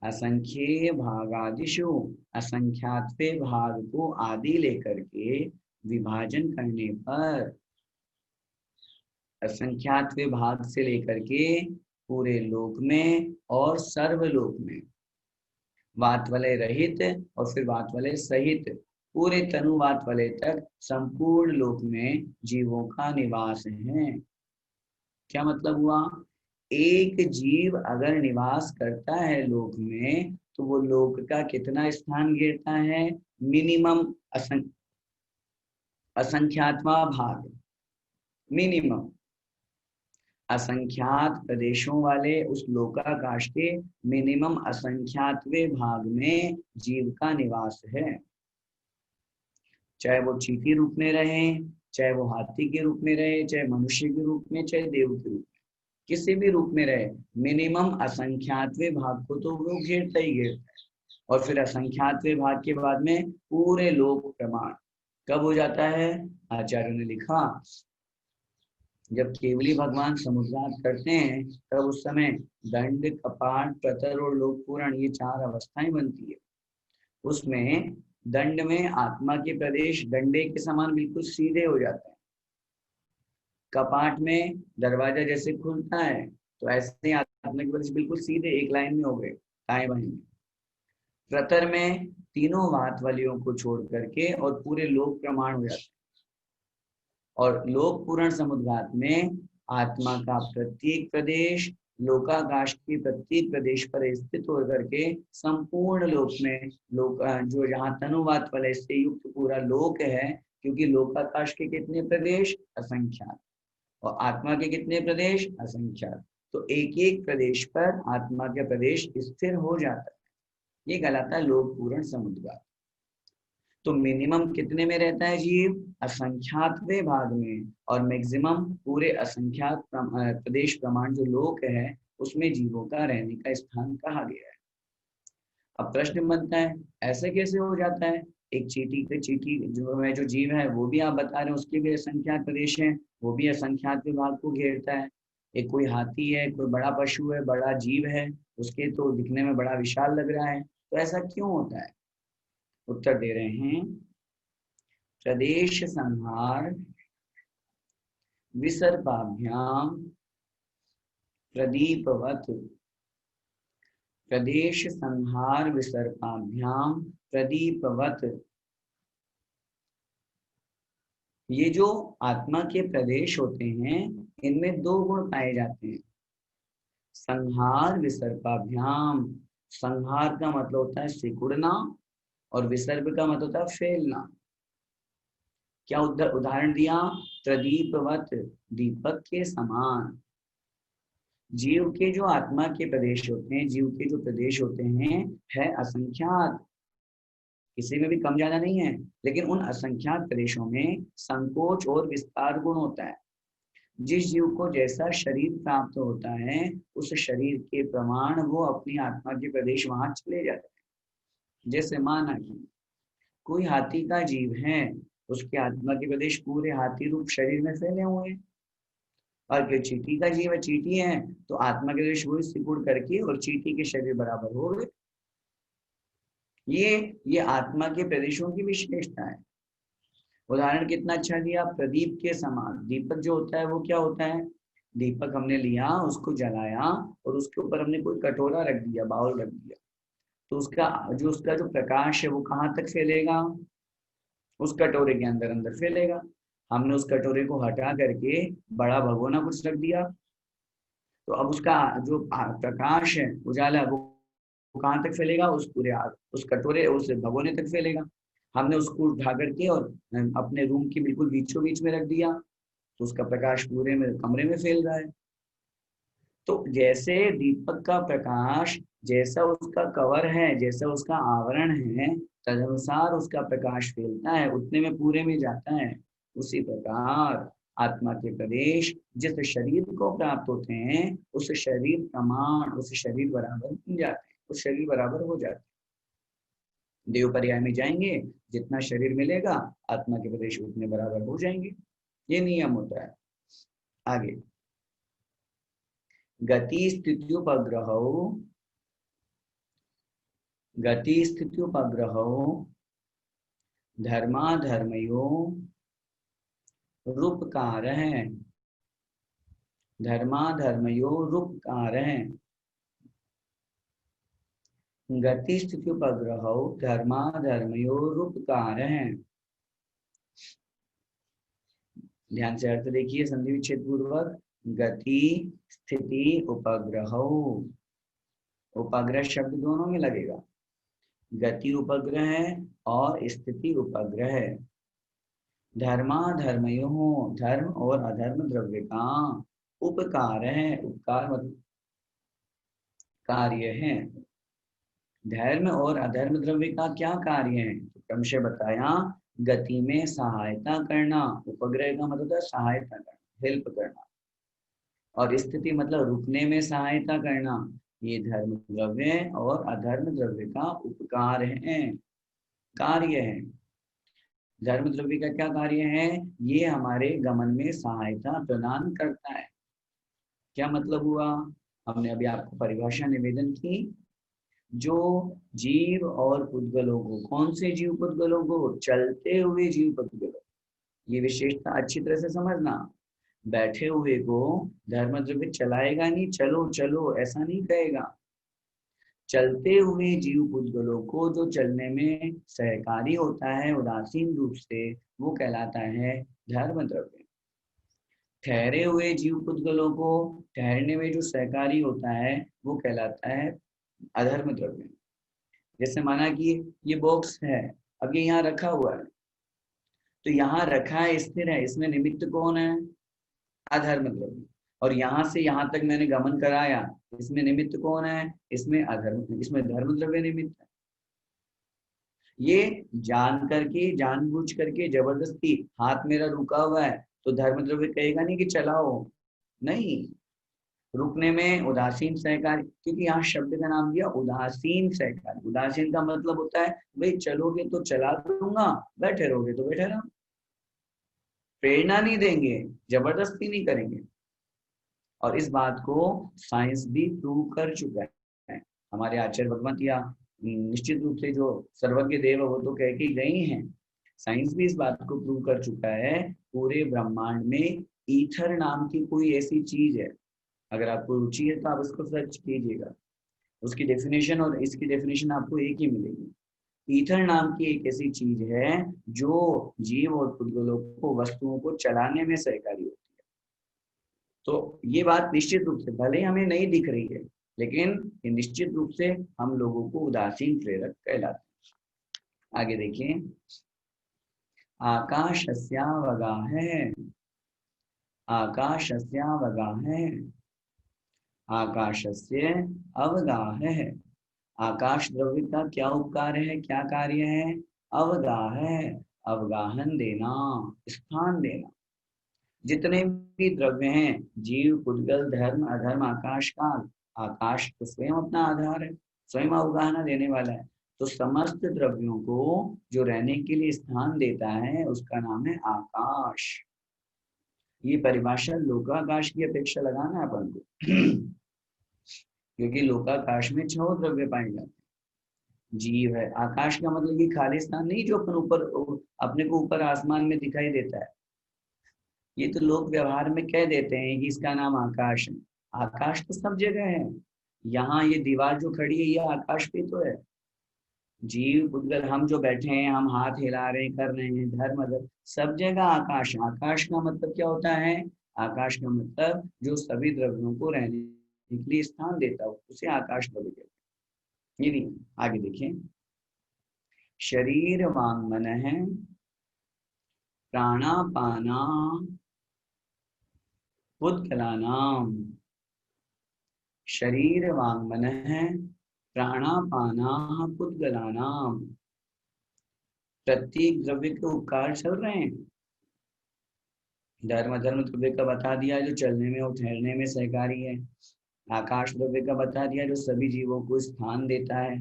असंख्येय भागादिषु, असंख्यातवे भाग को आदि लेकर के विभाजन करने पर, असंख्यातवे भाग से लेकर के पूरे लोक में और सर्वलोक में, वात वाले रहित और फिर वात वाले सहित पूरे तनु वात वाले तक संपूर्ण लोक में जीवों का निवास है। क्या मतलब हुआ? एक जीव अगर निवास करता है लोक में तो वो लोक का कितना स्थान घेरता है? मिनिमम असंख्यातवा भाग, मिनिमम असंख्यात प्रदेशों वाले उस लोकाकाश के मिनिमम असंख्यातवें भाग में जीव का निवास है। चाहे वो चींटी रूप में रहे, चाहे वो हाथी के रूप में रहे, चाहे मनुष्य के रूप में, चाहे देव के रूप में, किसी भी रूप में रहे, मिनिमम असंख्यातवें भाग को तो वो घेरता ही घेरता है। और फिर असंख्यातवें भाग के बाद में पूरे लोक प्रमाण कब हो जाता है? आचार्य ने लिखा जब केवली भगवान समुद्रात करते हैं तब उस समय दंड, कपाट, प्रतर और लोक पूरण ये चार अवस्थाएं बनती है। उसमें दंड में आत्मा के प्रदेश डंडे के समान बिल्कुल सीधे हो जाते हैं। कपाट में दरवाजा जैसे खुलता है तो ऐसे आत्मा के प्रदेश बिल्कुल सीधे एक लाइन में हो गए, दाएं बाएं में। प्रतर में तीनों वात वालियों को छोड़ करके और पूरे लोक प्रमाण हो जाते हैं। और लोक पूर्ण समुद्रात में आत्मा का प्रत्येक प्रदेश लोकाकाश के प्रत्येक प्रदेश पर स्थित होकर के संपूर्ण लोक में लोक जो जहाँ तनुवात वाले से युक्त पूरा लोक है, क्योंकि लोकाकाश के कितने प्रदेश? असंख्यात। और आत्मा के कितने प्रदेश? असंख्यात। तो एक एक प्रदेश पर आत्मा का प्रदेश स्थिर हो जाता है। ये कहलाता है लोक पूर्ण समुद्रात। तो मिनिमम कितने में रहता है जीव? असंख्यातवें भाग में। और मैक्सिमम पूरे असंख्यात प्रदेश प्रमाण जो लोक है उसमें जीवों का रहने का स्थान कहा गया है। अब प्रश्न बनता है ऐसे कैसे हो जाता है? एक चींटी जो जीव है वो भी आप बता रहे हैं उसके भी असंख्यात प्रदेश हैं, वो भी असंख्यात विभाग को घेरता है। एक कोई हाथी है, कोई बड़ा पशु है, बड़ा जीव है, उसके तो दिखने में बड़ा विशाल लग रहा है, तो ऐसा क्यों होता है? उत्तर दे रहे हैं प्रदेश संहार विसर्पाभ्याम प्रदीपवत, प्रदेश संहार विसर्पाभ्याम प्रदीपवत। ये जो आत्मा के प्रदेश होते हैं इनमें दो गुण पाए जाते हैं। संहार विसर्पाभ्याम, संहार का मतलब होता है सिकुड़ना और विसर्प का मतलब होता है फैलना। क्या उदाहरण दिया? प्रदीपवत, दीपक के समान। जीव के जो आत्मा के प्रदेश होते हैं, जीव के जो प्रदेश होते हैं है असंख्यात, किसी में भी कम ज्यादा नहीं है, लेकिन उन असंख्यात प्रदेशों में संकोच और विस्तार गुण होता है। जिस जीव को जैसा शरीर प्राप्त होता है उस शरीर के प्रमाण वो अपनी आत्मा के प्रदेश वहां चले जाते हैं। जैसे माना कि कोई हाथी का जीव है, उसके आत्मा के प्रदेश पूरे हाथी रूप शरीर में फैले हुए हैं। और जो चींटी का जीव है, चींटी है, तो आत्मा के प्रदेश वही सिकुड़ करके और चींटी के शरीर बराबर हो गए। ये आत्मा के प्रदेशों की विशेषता है। उदाहरण कितना अच्छा दिया, प्रदीप के समान। दीपक जो होता है वो क्या होता है? दीपक हमने लिया, उसको जलाया और उसके ऊपर हमने कोई कटोरा रख दिया, बाउल रख दिया, तो उसका जो प्रकाश है वो कहाँ तक फैलेगा? उस कटोरे के अंदर अंदर फैलेगा। हमने उस कटोरे को हटा करके बड़ा भगोना कुछ रख दिया, तो अब उसका जो प्रकाश है, उजाला, वो कहाँ तक फैलेगा? उस कटोरे, उस भगोने तक फैलेगा। हमने उसको उठा करके और अपने रूम के बिल्कुल बीचों बीच में रख दिया, तो उसका प्रकाश पूरे में कमरे में फैल रहा है। तो जैसे दीपक का प्रकाश जैसा उसका कवर है, जैसा उसका आवरण है, तदनुसार उसका प्रकाश फैलता है, उतने में पूरे में जाता है। उसी प्रकार आत्मा के प्रदेश जिस शरीर को प्राप्त होते हैं उस शरीर प्रमाण, उस शरीर बराबर बन जाते हैं, उस शरीर बराबर हो जाते हैं। देव पर्याय में जाएंगे, जितना शरीर मिलेगा आत्मा के प्रदेश उतने बराबर हो जाएंगे। ये नियम होता है। आगे गति स्थित्युपग्रहो, गति स्थित्युपग्रहो धर्माधर्मयो रूपकार है, धर्माधर्मयोरुपकारः गति स्थिति उपग्रहौ धर्माधर्मयोरुपकारः। ध्यान से अर्थ देखिए संधि विच्छेद पूर्वक। गति स्थिति उपग्रहौ, उपग्रह शब्द दोनों में लगेगा, गति उपग्रह है और स्थिति उपग्रह है। धर्माधर्मयोः, धर्म और अधर्म द्रव्य का उपकार है, उपकार मतलब कार्य है। धर्म और अधर्म द्रव्य का क्या कार्य है? तो क्रमशः बताया, गति में सहायता करना, उपग्रह का मतलब सहायता करना, हेल्प करना, और स्थिति मतलब रुकने में सहायता करना। ये धर्म द्रव्य और अधर्म द्रव्य का उपकार है, कार्य है। धर्म द्रव्य का क्या कार्य है? ये हमारे गमन में सहायता प्रदान करता है। क्या मतलब हुआ? हमने अभी आपको परिभाषा निवेदन की। जो जीव और पुद्गलों को, कौन से जीव पुद्गलों को? चलते हुए जीव पुद्गलों, ये विशेषता अच्छी तरह से समझना। बैठे हुए को धर्म द्रव्य चलाएगा नहीं, चलो चलो ऐसा नहीं कहेगा। चलते हुए जीव पुद्गलों को जो चलने में सहकारी होता है उदासीन रूप से, वो कहलाता है धर्म द्रव्य। ठहरे हुए जीव पुद्गलों को ठहरने में जो सहकारी होता है वो कहलाता है अधर्म द्रव्य। जैसे माना कि ये बॉक्स है, अब ये यहाँ रखा हुआ है, तो यहाँ रखा है, स्थिर है, इसमें निमित्त कौन है? अधर्म द्रव्य। और यहाँ से यहाँ तक मैंने गमन कराया, इसमें निमित्त कौन है? इसमें अधर्म, इसमें धर्म द्रव्य निमित्त है। ये जान करके, जानबूझ करके, जबरदस्ती हाथ मेरा रुका हुआ है तो धर्म द्रव्य कहेगा नहीं कि चलाओ, नहीं। रुकने में उदासीन सहकारी, क्योंकि यहाँ शब्द का नाम दिया उदासीन सहकारी। उदासीन का मतलब होता है भाई चलोगे तो चला दूंगा, बैठे रहोगे तो बैठे रहो, प्रेरणा नहीं देंगे, जबरदस्ती नहीं करेंगे। और इस बात को साइंस भी प्रूव कर चुका है। हमारे आचार्य भगवत या निश्चित रूप से जो सर्वज्ञ देव वो तो कह के गए हैं, साइंस भी इस बात को प्रूव कर चुका है। पूरे ब्रह्मांड में ईथर नाम की कोई ऐसी चीज है, अगर आपको रुचि है तो आप उसको सर्च कीजिएगा, उसकी डेफिनेशन और इसकी डेफिनेशन आपको एक ही मिलेगी। ईथर नाम की एक ऐसी चीज है जो जीव और पुद्गलों को, वस्तुओं को चलाने में सहकारी होती है। तो ये बात निश्चित रूप से भले हमें नहीं दिख रही है, लेकिन ये निश्चित रूप से हम लोगों को उदासीन प्रेरक कहलाते हैं। आगे देखिए, आकाशस्यावगाहः, आकाशस्यावगाहः, आकाशस्य अवगाहः। आकाश द्रव्य का क्या उपकार है, क्या कार्य है? अवगाह है, अवगाहन देना, स्थान देना। जितने भी द्रव्य हैं, जीव पुद्गल धर्म अधर्म आकाश का, आकाश तो स्वयं अपना आधार है, स्वयं अवगाहना देने वाला है। तो समस्त द्रव्यों को जो रहने के लिए स्थान देता है उसका नाम है आकाश। ये परिभाषा लोकाकाश की अपेक्षा लगाना अपन को क्योंकि लोकाकाश में 6 द्रव्य पाए जाते हैं। जीव है, आकाश का मतलब ये खाली स्थान नहीं जो अपन ऊपर, अपने को ऊपर आसमान में दिखाई देता है। ये तो लोग व्यवहार में कह देते हैं कि इसका नाम आकाश है। आकाश तो सब जगह है। यहाँ ये दीवार जो खड़ी है ये आकाश पे तो है। जीव पुद्गल हम जो बैठे हैं, हम हाथ हिला रहे हैं, कर रहे हैं, धर्म अधर्म, सब जगह आकाश। आकाश का मतलब क्या होता है? आकाश का मतलब जो सभी द्रव्यों को रहने के लिए स्थान देता हो उसे आकाश द्रव्य कहते हैं। ये नहीं, आगे देखें, शरीर वांग मन है प्राणापाना पुद्गलानाम। शरीर वांग मन है प्राणापाना पुद्गलानाम। प्रत्येक द्रव्य के उपकार चल रहे हैं। धर्म धर्म द्रव्य का बता दिया जो चलने में और ठहरने में सहकारी है। आकाश द्रव्य का बता दिया जो सभी जीवों को स्थान देता है।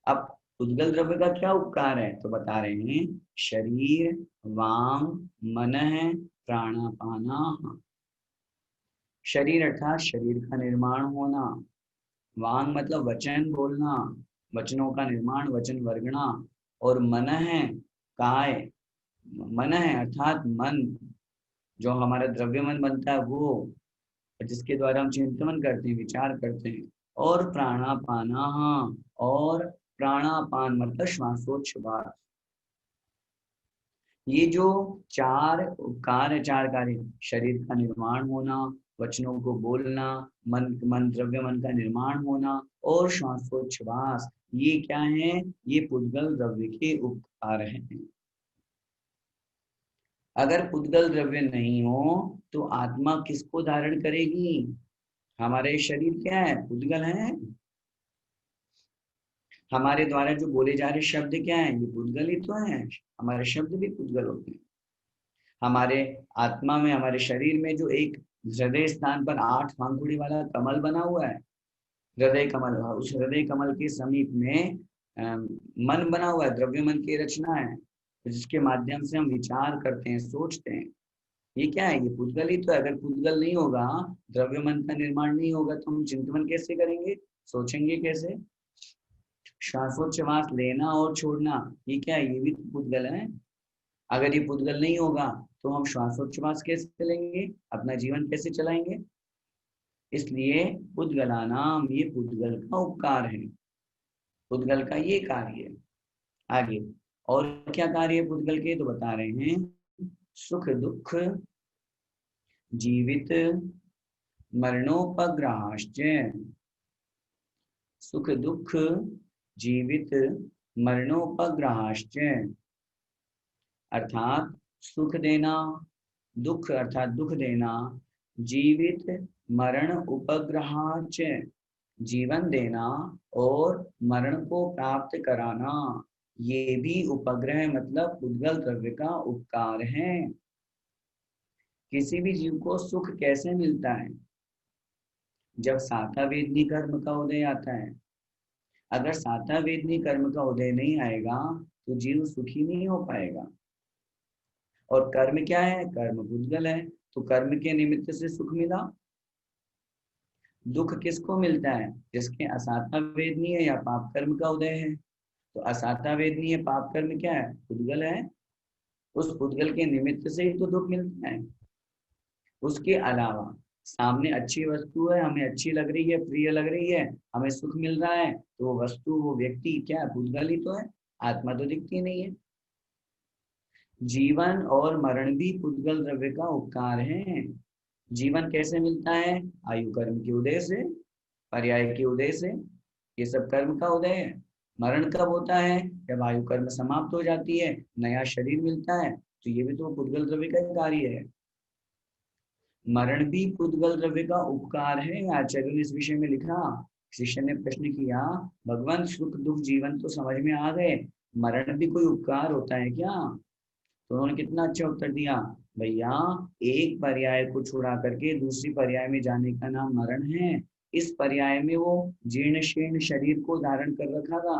अब पुद्गल द्रव्य का क्या उपकार है? तो बता रहे हैं, शरीर वांग मन है प्राणापाना। शरीर अर्थात शरीर का निर्माण होना, वांग मतलब वचन बोलना, वचनों का निर्माण, वचन वर्गना, और मन है काय, मन है अर्थात मन, जो हमारा द्रव्य मन बनता है वो, और जिसके द्वारा हम चिंतन करते हैं, विचार करते हैं। और प्राणापाना, और प्राणापान मतलब श्वासोच्छ्वास, ये जो चार कार्य, चार कार्य, शरीर का निर्माण होना, वचनों को बोलना, मन द्रव्य मन का निर्माण होना और श्वासोच्छ्वास, ये क्या है? ये पुद्गल द्रव्य के उपकार हैं। अगर पुद्गल द्रव्य नहीं हो तो आत्मा किसको धारण करेगी? हमारे शरीर क्या है? पुद्गल है। हमारे द्वारा जो बोले जा रहे शब्द क्या है? ये पुद्गल ही तो है। हमारे शब्द भी पुद्गल होते हैं। हमारे आत्मा में, हमारे शरीर में जो एक हृदय स्थान पर 8 पंखुड़ी वाला कमल बना हुआ है, हृदय कमल, उस हृदय कमल के समीप में मन बना हुआ है, द्रव्य मन की रचना है, जिसके माध्यम से हम विचार करते हैं, सोचते हैं। ये क्या है? ये पुद्गल ही तो है। अगर पुद्गल नहीं होगा, द्रव्य मन का निर्माण नहीं होगा, तो हम चिंतन कैसे करेंगे, सोचेंगे कैसे? श्वासोच्छ्वास लेना और छोड़ना, ये क्या है? ये भी तो पुद्गल है। अगर ये पुद्गल नहीं होगा तो हम श्वासोच्छ्वास कैसे लेंगे, अपना जीवन कैसे चलाएंगे? इसलिए पुद्गलानाम, ये पुद्गल का उपकार है, पुद्गल का ये कार्य है। आगे और क्या कार्य है पुद्गल के, तो बता रहे हैं, सुख दुख जीवित मरणोपग्रहाश्च, सुख दुख जीवित मरणोपग्रहाश्च, अर्थात सुख देना, दुख अर्थात दुख देना, जीवित मरण उपग्रहाच, जीवन देना और मरण को प्राप्त कराना, ये भी उपग्रह मतलब पुद्गल द्रव्य का उपकार है। किसी भी जीव को सुख कैसे मिलता है? जब साता वेदनी कर्म का उदय आता है। अगर साता वेदनी कर्म का उदय नहीं आएगा तो जीव सुखी नहीं हो पाएगा। और कर्म क्या है? कर्म पुद्गल है, तो कर्म के निमित्त से सुख मिला। दुख किसको मिलता है? जिसके असाता वेदनी है या पाप कर्म का उदय है। तो असाता वेदनी है, पाप कर्म क्या है? पुद्गल है। उस पुद्गल के निमित्त से ही तो दुख मिलता है। उसके अलावा सामने अच्छी वस्तु है, हमें अच्छी लग रही है, प्रिय लग रही है, हमें सुख मिल रहा है, तो वो वस्तु, वो व्यक्ति क्या है? पुद्गल ही तो है, आत्मा तो दिखती नहीं है। जीवन और मरण भी पुद्गल द्रव्य का उपकार है। जीवन कैसे मिलता है? आयु कर्म के उदय से, पर्याय के उदय से, ये सब कर्म का उदय है। मरण कब होता है? जब आयु कर्म समाप्त हो जाती है, नया शरीर मिलता है, तो ये भी तो पुद्गल द्रव्य का कार्य है। मरण भी पुद्गल द्रव्य का उपकार है। आचार्य ने इस विषय में लिखा, शिष्य ने प्रश्न किया, भगवान सुख दुख जीवन तो समझ में आ गए, मरण भी कोई उपकार होता है क्या? तो उन्होंने कितना अच्छा उत्तर दिया, भैया एक पर्याय को छुड़ा करके दूसरी पर्याय में जाने का नाम मरण है। इस पर्याय में वो जीर्ण शीर्ण शरीर को धारण कर रखा था,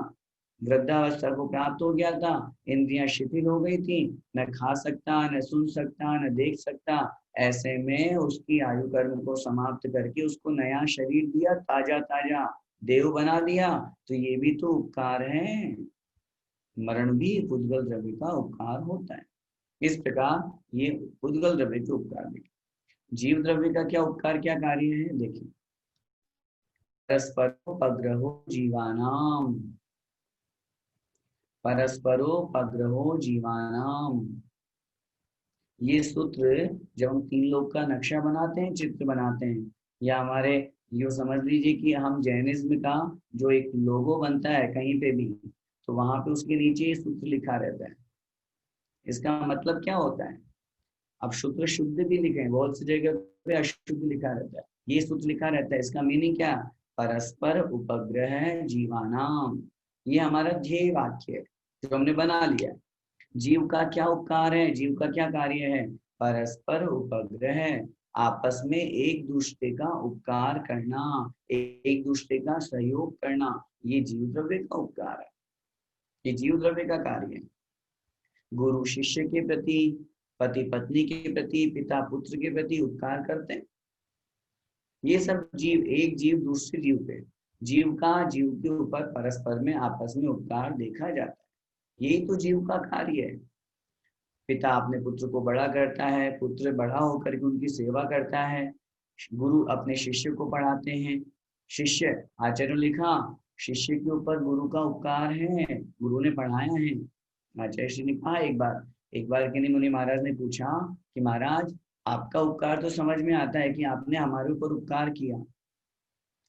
वृद्धावस्था को प्राप्त हो गया था, इंद्रियां शिथिल हो गई थी, न खा सकता, न सुन सकता, न देख सकता। ऐसे में उसकी आयु कर्म को समाप्त करके उसको नया शरीर दिया, ताजा ताजा देव बना दिया। तो ये भी तो उपकार है। मरण भी पुद्गल द्रव्य का उपकार होता है। इस प्रकार ये पुद्गल द्रव्य के उपकार देखिए। जीव द्रव्य का क्या उपकार, क्या कार्य है, देखिए। परस्परोपग्रहो जीवानाम, परस्परोपग्रहो जीवानाम, ये सूत्र जब हम 3 लोग का नक्शा बनाते हैं, चित्र बनाते हैं, या हमारे यो समझ लीजिए कि हम जैनिज्म का जो एक लोगो बनता है कहीं पे भी, तो वहां पे उसके नीचे ये सूत्र लिखा रहता है। इसका मतलब क्या होता है? अब शुद्ध शुद्ध भी लिखे, बहुत सी जगह पे अशुद्ध लिखा रहता है, ये सूत्र लिखा रहता है। इसका मीनिंग क्या? परस्पर उपग्रह जीवानाम, ये हमारा ध्येय वाक्य है जो हमने बना लिया। जीव का क्या उपकार है, जीव का क्या कार्य है? परस्पर उपग्रह, आपस में एक दूसरे का उपकार करना, एक दूसरे का सहयोग करना, ये जीव द्रव्य का उपकार है, ये जीव द्रव्य का कार्य है। गुरु शिष्य के प्रति, पति पत्नी के प्रति, पिता पुत्र के प्रति उपकार करते हैं। ये सब जीव, एक जीव दूसरे जीव पे, जीव का जीव के ऊपर परस्पर में आपस में उपकार देखा जाता है। यही तो जीव का कार्य है। पिता अपने पुत्र को बड़ा करता है, पुत्र बड़ा होकर के उनकी सेवा करता है, गुरु अपने शिष्य को पढ़ाते हैं, शिष्य आचार्य ने लिखा, शिष्य के ऊपर गुरु का उपकार है, गुरु ने पढ़ाया है। आचार्य श्री ने कहा एक बार के नहीं मुनि महाराज ने पूछा कि महाराज आपका उपकार तो समझ में आता है कि आपने हमारे ऊपर उपकार किया,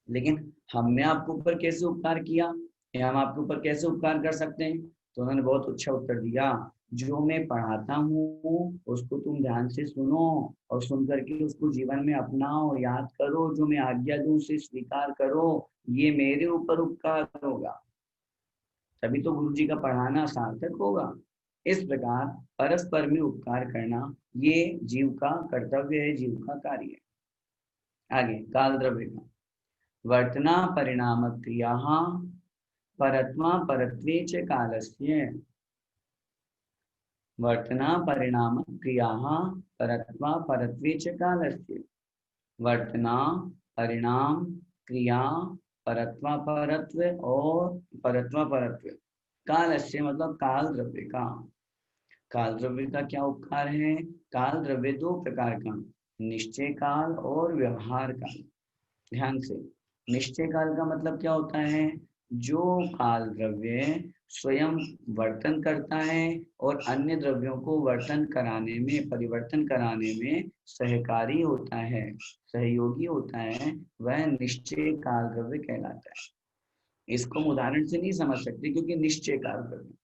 लेकिन हमने आपके ऊपर कैसे उपकार किया या हम आपके ऊपर कैसे उपकार कर सकते हैं? तो उन्होंने बहुत अच्छा उत्तर दिया, जो मैं पढ़ाता हूँ उसको तुम ध्यान से सुनो और सुन करके उसको जीवन में अपनाओ, याद करो, जो मैं आज्ञा दूं उसे स्वीकार करो, ये मेरे ऊपर उपकार होगा, तभी तो गुरु जी का पढ़ाना सार्थक होगा। इस प्रकार परस्पर में उपकार करना ये जीव का कर्तव्य है, जीव का कार्य है। आगे काल द्रव्य का वर्तना परिणाम क्रिया परत्मा परत्वे च कालस्य, वर्तना परिणाम क्रिया परत्मा परत्वे च कालस्य, वर्तना परिणाम क्रिया परत्वा परत्व और परत्वा परत्व कालस्य मतलब काल द्रव्य का। काल द्रव्य का क्या उपकार है? काल द्रव्य दो प्रकार का, निश्चय काल और व्यवहार काल। ध्यान से, निश्चय काल का मतलब क्या होता है? जो काल द्रव्य स्वयं वर्तन करता है और अन्य द्रव्यों को वर्तन कराने में, परिवर्तन कराने में सहकारी होता है, सहयोगी होता है, वह निश्चय काल द्रव्य कहलाता है। इसको हम उदाहरण से नहीं समझ सकते क्योंकि निश्चय काल द्रव्य।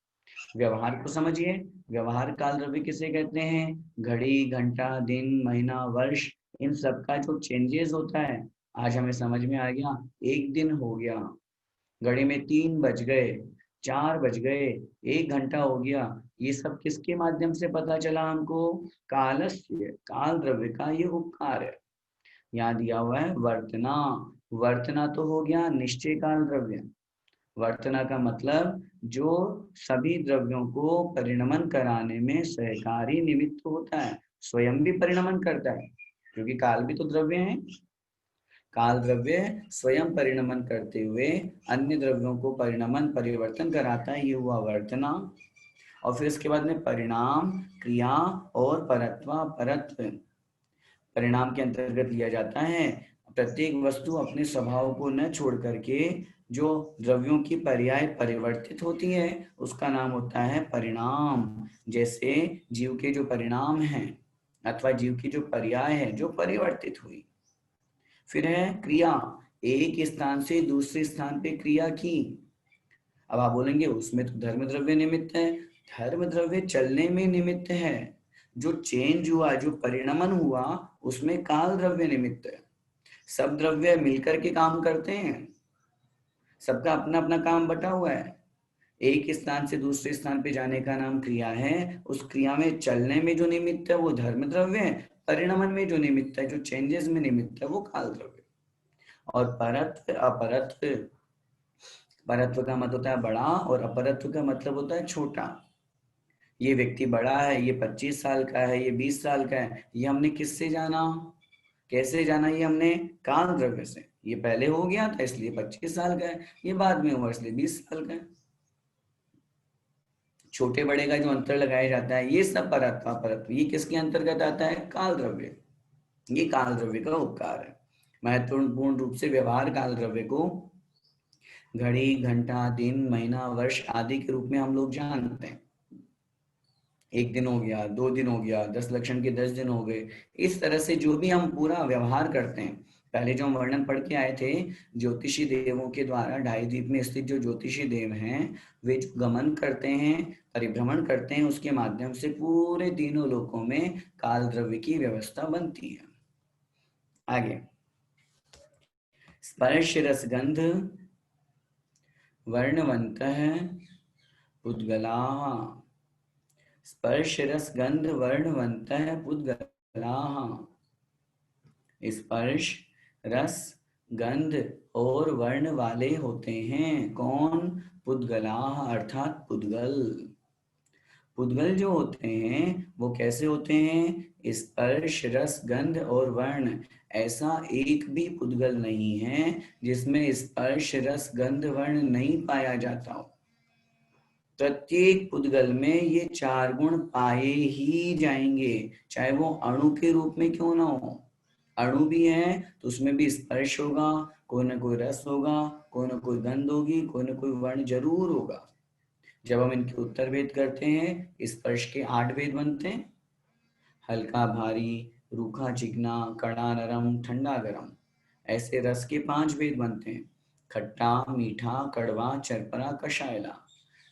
व्यवहार को समझिए, व्यवहार काल द्रव्य किसे कहते हैं? घड़ी, घंटा, दिन, महीना, वर्ष, इन सब का जो चेंजेस होता है। आज हमें समझ में आ गया, एक दिन हो गया, घड़ी में 3 बज गए, 4 बज गए, 1 घंटा हो गया, ये सब किसके माध्यम से पता चला हमको? कालस्य, काल द्रव्य का ये उपकार है। यहाँ दिया हुआ है वर्तना, वर्तना तो हो गया निश्चय काल द्रव्य। वर्तना का मतलब जो सभी द्रव्यों को परिणमन कराने में सहकारी निमित्त होता है, स्वयं भी परिणमन करता है, क्योंकि काल भी तो द्रव्य है। काल द्रव्य स्वयं परिणमन करते हुए अन्य द्रव्यों को परिणमन परिवर्तन कराता है, ये हुआ वर्तना। और फिर इसके बाद में परिणाम क्रिया और परत्वा परत्व। परिणाम के अंतर्गत लिया जाता है प्रत्येक वस्तु अपने स्वभाव को न छोड़ करके जो द्रव्यों की पर्याय परिवर्तित होती है उसका नाम होता है परिणाम। जैसे जीव के जो परिणाम हैं अथवा जीव की जो पर्याय है जो परिवर्तित हुई। फिर है क्रिया, एक स्थान से दूसरे स्थान पे क्रिया की। अब आप बोलेंगे उसमें तो धर्म द्रव्य निमित्त है। धर्म द्रव्य चलने में निमित्त है, जो चेंज हुआ, जो परिणमन हुआ, उसमें काल द्रव्य निमित्त है। सब द्रव्य मिलकर के काम करते हैं, सबका अपना अपना काम बटा हुआ है। एक स्थान से दूसरे स्थान पे जाने का नाम क्रिया है, उस क्रिया में चलने में जो निमित्त है वो धर्म द्रव्य है, परिणमन में जो निमित्त है, जो चेंजेस में निमित्त है, वो काल द्रव्य। और परत्व अपरत्व, परत्व का मतलब होता है बड़ा और अपरत्व का मतलब होता है छोटा। ये व्यक्ति बड़ा है, ये 25 साल का है, ये 20 साल का है, ये हमने किससे जाना, कैसे जाना? ये हमने काल द्रव्य से। ये पहले हो गया था इसलिए 25 साल का है, ये बाद में हुआ इसलिए 20 साल का है। छोटे बड़े का जो अंतर लगाया जाता है ये सब परत्व परत्व, ये किसके अंतर्गत आता है? काल द्रव्य। ये काल द्रव्य का उपकार है। महत्वपूर्ण रूप से व्यवहार काल द्रव्य को घड़ी, घंटा, दिन, महीना, वर्ष आदि के रूप में हम लोग जानते हैं। 1 दिन हो गया, 2 दिन हो गया, 10 लक्षण के 10 दिन हो गए, इस तरह से जो भी हम पूरा व्यवहार करते हैं। पहले जो हम वर्णन पढ़ के आए थे, ज्योतिषी देवों के द्वारा ढाई द्वीप में स्थित जो ज्योतिषी देव हैं वे जो गमन करते हैं, परिभ्रमण करते हैं, उसके माध्यम से पूरे तीनों लोकों में काल द्रव्य की व्यवस्था बनती है। आगे स्पर्श रसगंध वर्णवंतः पुद्गलाः, स्पर्श रस गंध वर्णवंतः पुद्गलाः। स्पर्श रस गंध और वर्ण वाले होते हैं कौन? पुद्गलाः अर्थात पुद्गल। पुद्गल जो होते हैं वो कैसे होते हैं? स्पर्श रस गंध और वर्ण, ऐसा एक भी पुद्गल नहीं है जिसमें स्पर्श रस गंध वर्ण नहीं पाया जाता हो। प्रत्येक पुद्गल में ये 4 गुण पाए ही जाएंगे, चाहे वो अणु के रूप में क्यों ना हो। अणु भी है तो उसमें भी स्पर्श होगा, कोई ना कोई रस होगा, कोई ना कोई गंध होगी, कोई ना कोई वर्ण जरूर होगा। जब हम इनके उत्तर भेद करते हैं, स्पर्श के 8 भेद बनते हैं, हल्का भारी, रूखा चिकना, कड़ा नरम, ठंडा गरम। ऐसे रस के 5 भेद बनते हैं, खट्टा मीठा कड़वा चरपरा कषायला।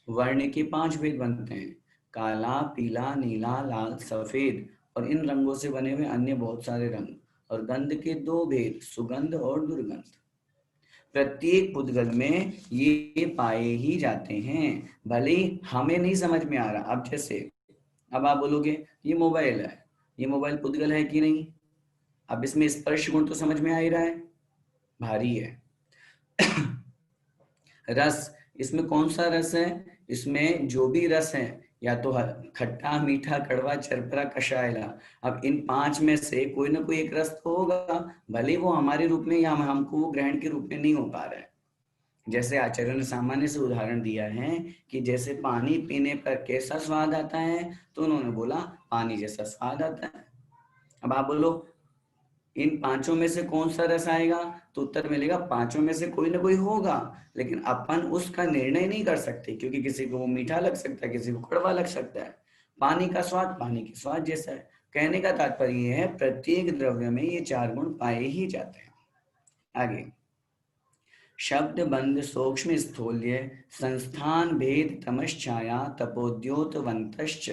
वर्ण के 5 भेद बनते हैं, काला पीला नीला लाल सफेद और इन रंगों से बने हुए अन्य बहुत सारे रंग। और गंध के 2 भेद, सुगंध और दुर्गंध। प्रत्येक पुद्गल में ये पाए ही जाते हैं, भले ही हमें नहीं समझ में आ रहा। अब जैसे अब आप बोलोगे ये मोबाइल है, ये मोबाइल पुद्गल है कि नहीं? अब इसमें स्पर्श गुण तो समझ में आ ही रहा है, भारी है। रस, इसमें कौन सा रस है? इसमें जो भी रस है, या तो खट्टा मीठा कड़वा चरपरा कषायला। अब इन 5 में से कोई ना कोई एक रस तो होगा, भले वो हमारे रूप में या हमको वो ग्रहण के रूप में नहीं हो पा रहा है। जैसे आचार्य ने सामान्य से उदाहरण दिया है कि जैसे पानी पीने पर कैसा स्वाद आता है, तो उन्होंने बोला पानी जैसा स्वाद आता है। अब आप बोलो इन 5 में से कौन सा रस आएगा, तो उत्तर मिलेगा 5 में से कोई ना कोई होगा, लेकिन अपन उसका निर्णय नहीं कर सकते, क्योंकि किसी को वो मीठा लग सकता है, किसी को कड़वा लग सकता है। पानी का स्वाद पानी के स्वाद जैसा है। कहने का तात्पर्य यह है, प्रत्येक द्रव्य में ये 4 गुण पाए ही जाते हैं। आगे, शब्द बंध सूक्ष्म स्थूल्य संस्थान भेद तमश्छाया तपोद्योतवंतश्च।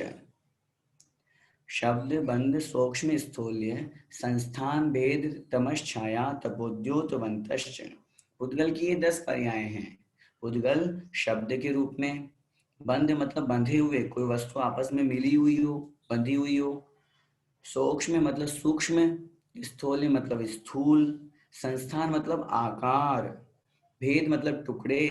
शब्द बंध सूक्ष्म स्थूल्य संस्थान भेद तमश्छाया तपोद्योतवंतश्च। पुद्गल की ये 10 पर्याय हैं। पुद्गल शब्द के रूप में, बंध मतलब बंधे हुए, कोई वस्तु आपस में मिली हुई हो, बंधी हुई हो। सूक्ष्म मतलब सूक्ष्म, स्थूल्य मतलब स्थूल, संस्थान मतलब आकार, भेद मतलब टुकड़े,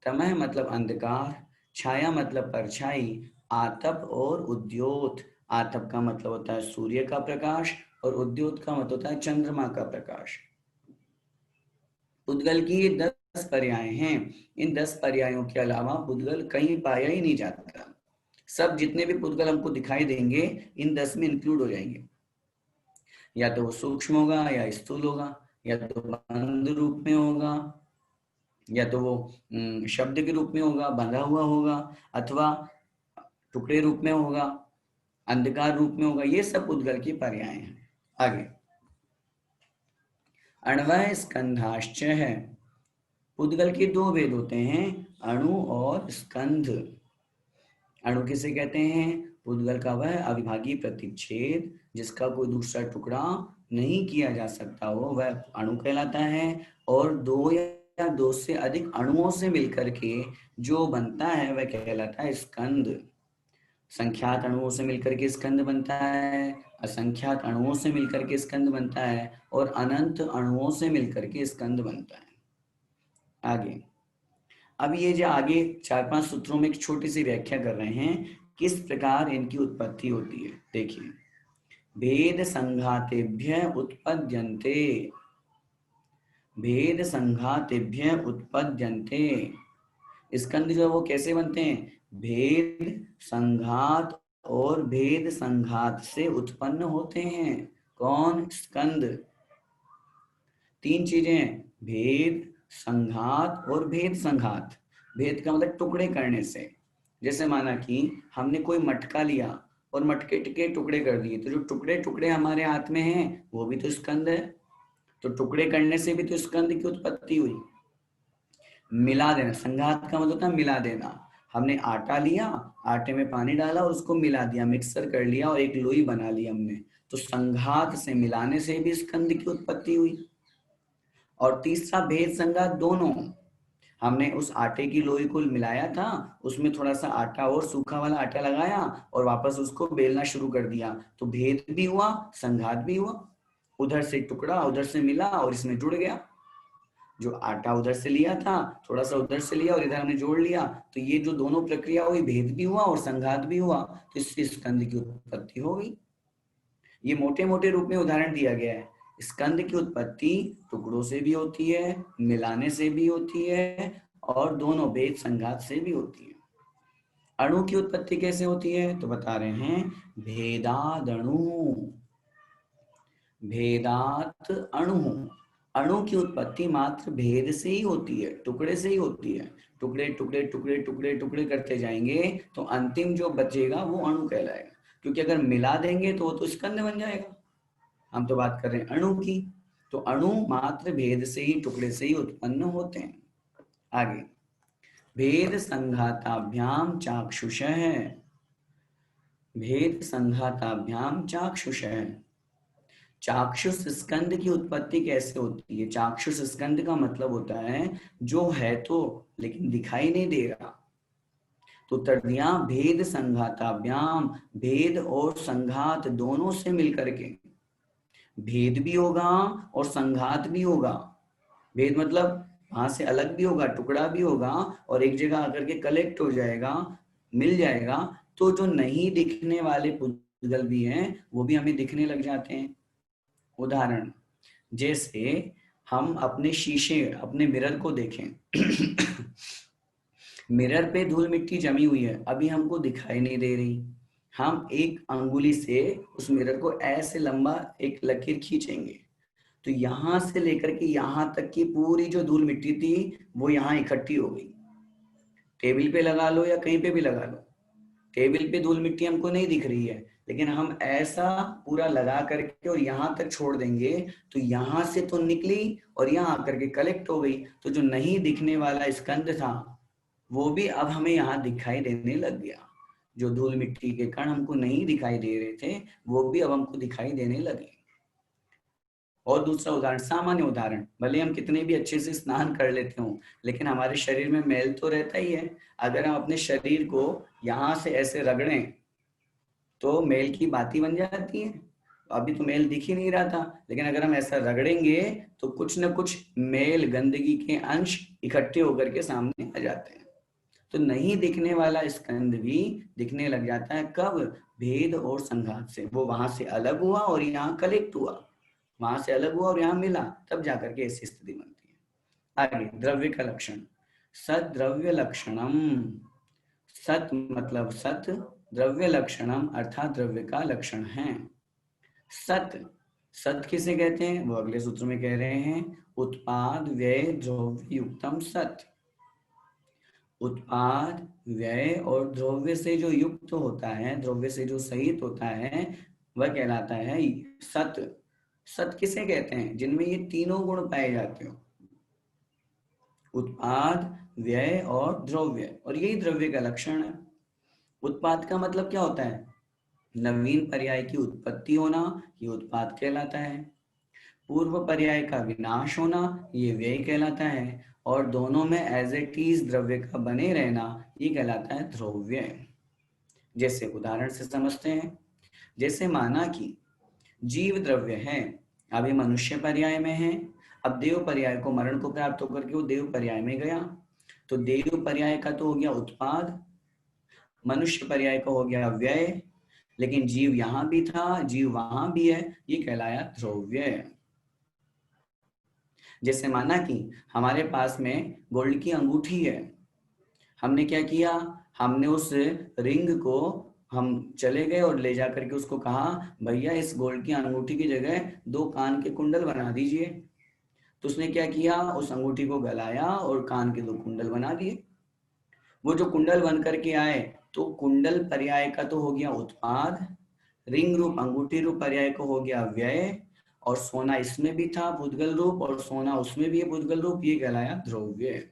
तमह मतलब अंधकार, छाया मतलब परछाई, आतप और उद्योत। आतप का मतलब होता है सूर्य का प्रकाश और उद्योत का मतलब होता है चंद्रमा का प्रकाश। पुद्गल की ये 10 पर्याय हैं। इन 10 पर्यायों के अलावा पुद्गल कहीं पाया ही नहीं जाता। सब जितने भी पुद्गल हमको दिखाई देंगे इन 10 में इंक्लूड हो जाएंगे। या तो वो सूक्ष्म होगा, या स्थूल होगा, या तो बंध रूप में होगा, या तो वो शब्द के रूप में होगा, बंधा हुआ होगा, अथवा टुकड़े रूप में होगा, अंधकार रूप में होगा। ये सब पुद्गल की पर्याय हैं। आगे, अण्वय स्कंधाश्च है। पुद्गल के 2 भेद होते हैं, अणु और स्कंध। अणु किसे कहते हैं? पुद्गल का वह अविभाज्य प्रतिच्छेद जिसका कोई दूसरा टुकड़ा नहीं किया जा सकता हो, वह अणु कहलाता है। और 2 या 2 से अधिक अणुओं से मिलकर के जो बनता है वह कहलाता है स्कंध। संख्यात अणुओं से मिलकर के स्कंद बनता है, असंख्यात अणुओं से मिलकर के स्कंद बनता है, और अनंत अणुओं से मिलकर के स्कंद बनता है। आगे, अब ये जो आगे 4-5 सूत्रों में एक छोटी सी व्याख्या कर रहे हैं, किस प्रकार इनकी उत्पत्ति होती है। देखिए, भेद संघातेभ्य उत्पद्यन्ते, भेद संघातेभ्य उत्पद्यन्ते। स्कंद जो है वो कैसे बनते हैं? भेद संघात और भेद संघात से उत्पन्न होते हैं। कौन? स्कंद। 3 चीजें हैं, भेद संघात और भेद संघात। भेद का मतलब टुकड़े करने से। जैसे माना कि हमने कोई मटका लिया और मटके के टुकड़े कर दिए, तो जो टुकड़े टुकड़े हमारे हाथ में हैं वो भी तो स्कंद है। तो टुकड़े करने से भी तो स्कंद की उत्पत्ति हुई। मिला देना, संघात का मतलब होता है मिला देना। हमने आटा लिया, आटे में पानी डाला और उसको मिला दिया, मिक्सर कर लिया और एक लोई बना ली हमने, तो संघात से, मिलाने से भी स्कंद की उत्पत्ति हुई। और तीसरा भेद संघात, दोनों। हमने उस आटे की लोई को मिलाया था, उसमें थोड़ा सा आटा और सूखा वाला आटा लगाया और वापस उसको बेलना शुरू कर दिया, तो भेद भी हुआ, संघात भी हुआ। उधर से टुकड़ा उधर से मिला और इसमें जुड़ गया। जो आटा उधर से लिया था, थोड़ा सा उधर से लिया और इधर हमने जोड़ लिया, तो ये जो दोनों प्रक्रिया हुई, भेद भी हुआ और संघात भी हुआ, तो इससे स्कंद की उत्पत्ति हो गई। ये मोटे मोटे रूप में उदाहरण दिया गया है। स्कंद की उत्पत्ति टुकड़ों से भी होती है, मिलाने से भी होती है, और दोनों भेद संघात से भी होती है। अणु की उत्पत्ति कैसे होती है? तो बता रहे हैं, भेदादणु। भेदात अणु, अणु की उत्पत्ति मात्र भेद से ही होती है, टुकड़े से ही होती है। टुकड़े टुकड़े टुकड़े टुकड़े टुकड़े करते जाएंगे तो अंतिम जो बचेगा वो अणु कहलाएगा, क्योंकि अगर मिला देंगे तो वो तो स्कंद बन जाएगा। हम तो बात कर रहे हैं अणु की, तो अणु मात्र भेद से ही, टुकड़े से ही उत्पन्न होते हैं। आगे, भेद संघाताभ्याम चाक्षुषः, भेद संघाताभ्याम चाक्षुषः। चाक्षुष स्कंद की उत्पत्ति कैसे होती है? चाक्षुष स्कंद का मतलब होता है जो है तो लेकिन दिखाई नहीं दे रहा। तो उत्तर दिया भेद संघाताभ्याम, भेद और संघात दोनों से मिलकर के, भेद भी होगा और संघात भी होगा। भेद मतलब वहां से अलग भी होगा, टुकड़ा भी होगा, और एक जगह आकर के कलेक्ट हो जाएगा, मिल जाएगा, तो जो नहीं दिखने वाले पुद्गल भी हैं वो भी हमें दिखने लग जाते हैं। उदाहरण, जैसे हम अपने शीशे, अपने मिरर को देखें मिरर पे धूल मिट्टी जमी हुई है, अभी हमको दिखाई नहीं दे रही। हम एक अंगुली से उस मिरर को ऐसे लंबा एक लकीर खींचेंगे तो यहां से लेकर के यहां तक की पूरी जो धूल मिट्टी थी वो यहाँ इकट्ठी हो गई। टेबल पे लगा लो या कहीं पे भी लगा लो, टेबल पे धूल मिट्टी हमको नहीं दिख रही है, लेकिन हम ऐसा पूरा लगा करके और यहाँ तक छोड़ देंगे तो यहाँ से तो निकली और यहाँ आकर के कलेक्ट हो गई। तो जो नहीं दिखने वाला स्कंद था वो भी अब हमें यहाँ दिखाई देने लग गया। जो धूल मिट्टी के कण हमको नहीं दिखाई दे रहे थे वो भी अब हमको दिखाई देने लगे। और दूसरा उदाहरण, सामान्य उदाहरण, भले हम कितने भी अच्छे से स्नान कर लेते हो लेकिन हमारे शरीर में मैल तो रहता ही है। अगर हम अपने शरीर को यहाँ से ऐसे रगड़ें तो मैल की बाती बन जाती है। अभी तो मैल दिख ही नहीं रहा था, लेकिन अगर हम ऐसा रगड़ेंगे तो कुछ न कुछ मैल, गंदगी के अंश इकट्ठे होकर के सामने आ जाते हैं। तो नहीं दिखने वाला स्कंद भी दिखने लग जाता है। कब? भेद और संघात से। वो वहां से अलग हुआ और यहाँ कलेक्ट हुआ, वहां से अलग हुआ और यहाँ मिला, तब जाकर के ऐसी स्थिति बनती है। आगे, द्रव्य का लक्षण, सद्रव्य लक्षणम। सत मतलब सत, द्रव्य लक्षणम अर्थात द्रव्य का लक्षण है। सत, सत किसे कहते हैं? वो अगले सूत्र में कह रहे हैं, उत्पाद व्यय द्रव्य युक्तम सत। उत्पाद व्यय और द्रव्य से जो युक्त होता है, द्रव्य से जो सहित होता है, वह कहलाता है सत। सत किसे कहते हैं? जिनमें ये तीनों गुण पाए जाते हो, उत्पाद, व्यय और द्रव्य, और यही द्रव्य का लक्षण है। उत्पाद का मतलब क्या होता है? नवीन पर्याय की उत्पत्ति होना, ये उत्पाद कहलाता है। पूर्व पर्याय का विनाश होना, ये व्यय कहलाता है। और दोनों में एज इट इज द्रव्य का बने रहना, ये कहलाता है द्रव्य। जैसे उदाहरण से समझते हैं, जैसे माना कि जीव द्रव्य है, अभी मनुष्य पर्याय में है, अब देव पर्याय को, मरण को प्राप्त होकर के वो देव पर्याय में गया, तो देव पर्याय का तो हो गया उत्पाद, मनुष्य पर्याय का हो गया व्यय, लेकिन जीव यहाँ भी था, जीव वहां भी है, ये कहलाया द्रव्य। जैसे माना कि हमारे पास में गोल्ड की अंगूठी है, हमने क्या किया, हमने उस रिंग को, हम चले गए और ले जाकर के उसको कहा, भैया इस गोल्ड की अंगूठी की जगह 2 कान के कुंडल बना दीजिए। तो उसने क्या किया, उस अंगूठी को गलाया और कान के 2 कुंडल बना दिए। वो जो कुंडल बन करके आए, तो कुंडल पर्याय का तो हो गया उत्पाद, रिंग रूप अंगूठी रूप पर्याय को हो गया व्यय, और सोना इसमें भी था भूतगल रूप और सोना उसमें भी है भूतगल रूप, ये कहलाया द्रव्य।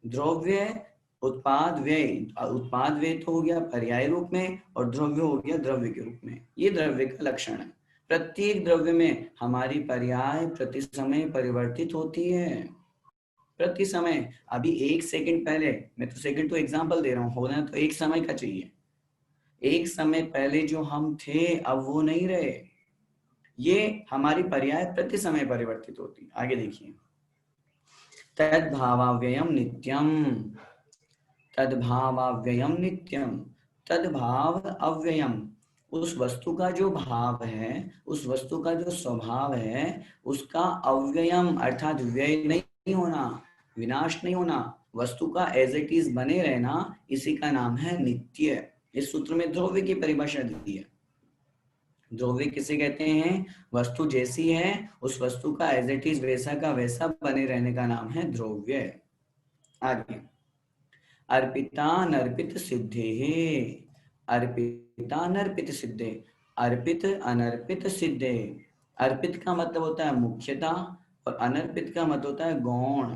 द्रव्य, उत्पाद, व्यय, उत्पाद व्यय तो हो गया पर्याय रूप में और द्रव्य हो गया द्रव्य के रूप में, ये द्रव्य का लक्षण है। प्रत्येक द्रव्य में हमारी पर्याय प्रति समय परिवर्तित होती है, प्रति समय। अभी 1 सेकंड पहले, मैं तो सेकंड तो एग्जांपल दे रहा हूँ, होना तो एक समय का चाहिए। 1 समय पहले जो हम थे अब वो नहीं रहे, ये हमारी पर्याय प्रति समय परिवर्तित होती। आगे देखिए, तद्भावाव्ययम नित्यम, तद्भावाव्ययम नित्यम, तद्भाव अव्ययम, उस वस्तु का जो भाव है, उस वस्तु का जो स्वभाव है, उसका अव्ययम अर्थात व्यय नहीं होना, विनाश नहीं होना, वस्तु का एज इट इज बने रहना, इसी का नाम है नित्य। इस सूत्र में द्रव्य की परिभाषा दी है। द्रव्य किसे कहते हैं? वस्तु जैसी है उस वस्तु का एज इट इज वैसा का वैसा बने रहने का नाम है द्रव्य। आगे, अर्पिता नर्पित सिद्धे, अर्पिता नर्पित सिद्धे, अर्पित अनर्पित सिद्धे। अर्पित का मतलब होता है मुख्यता और अनर्पित का मतलब होता है गौण।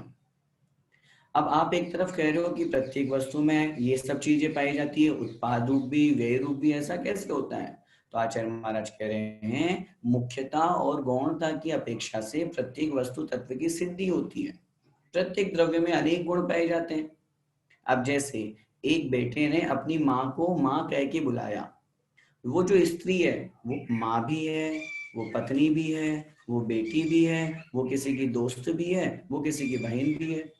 अब आप एक तरफ कह रहे हो कि प्रत्येक वस्तु में ये सब चीजें पाई जाती है, उत्पाद रूप भी व्यय रूप भी, ऐसा कैसे होता है? तो आचार्य महाराज कह रहे हैं मुख्यता और गौणता की अपेक्षा से प्रत्येक वस्तु तत्व की सिद्धि होती है। प्रत्येक द्रव्य में अनेक गुण पाए जाते हैं। अब जैसे एक बेटे ने अपनी माँ को माँ कह के बुलाया, वो जो स्त्री है वो माँ भी है, वो पत्नी भी है, वो बेटी भी है, वो किसी की दोस्त भी है, वो किसी की बहन भी है।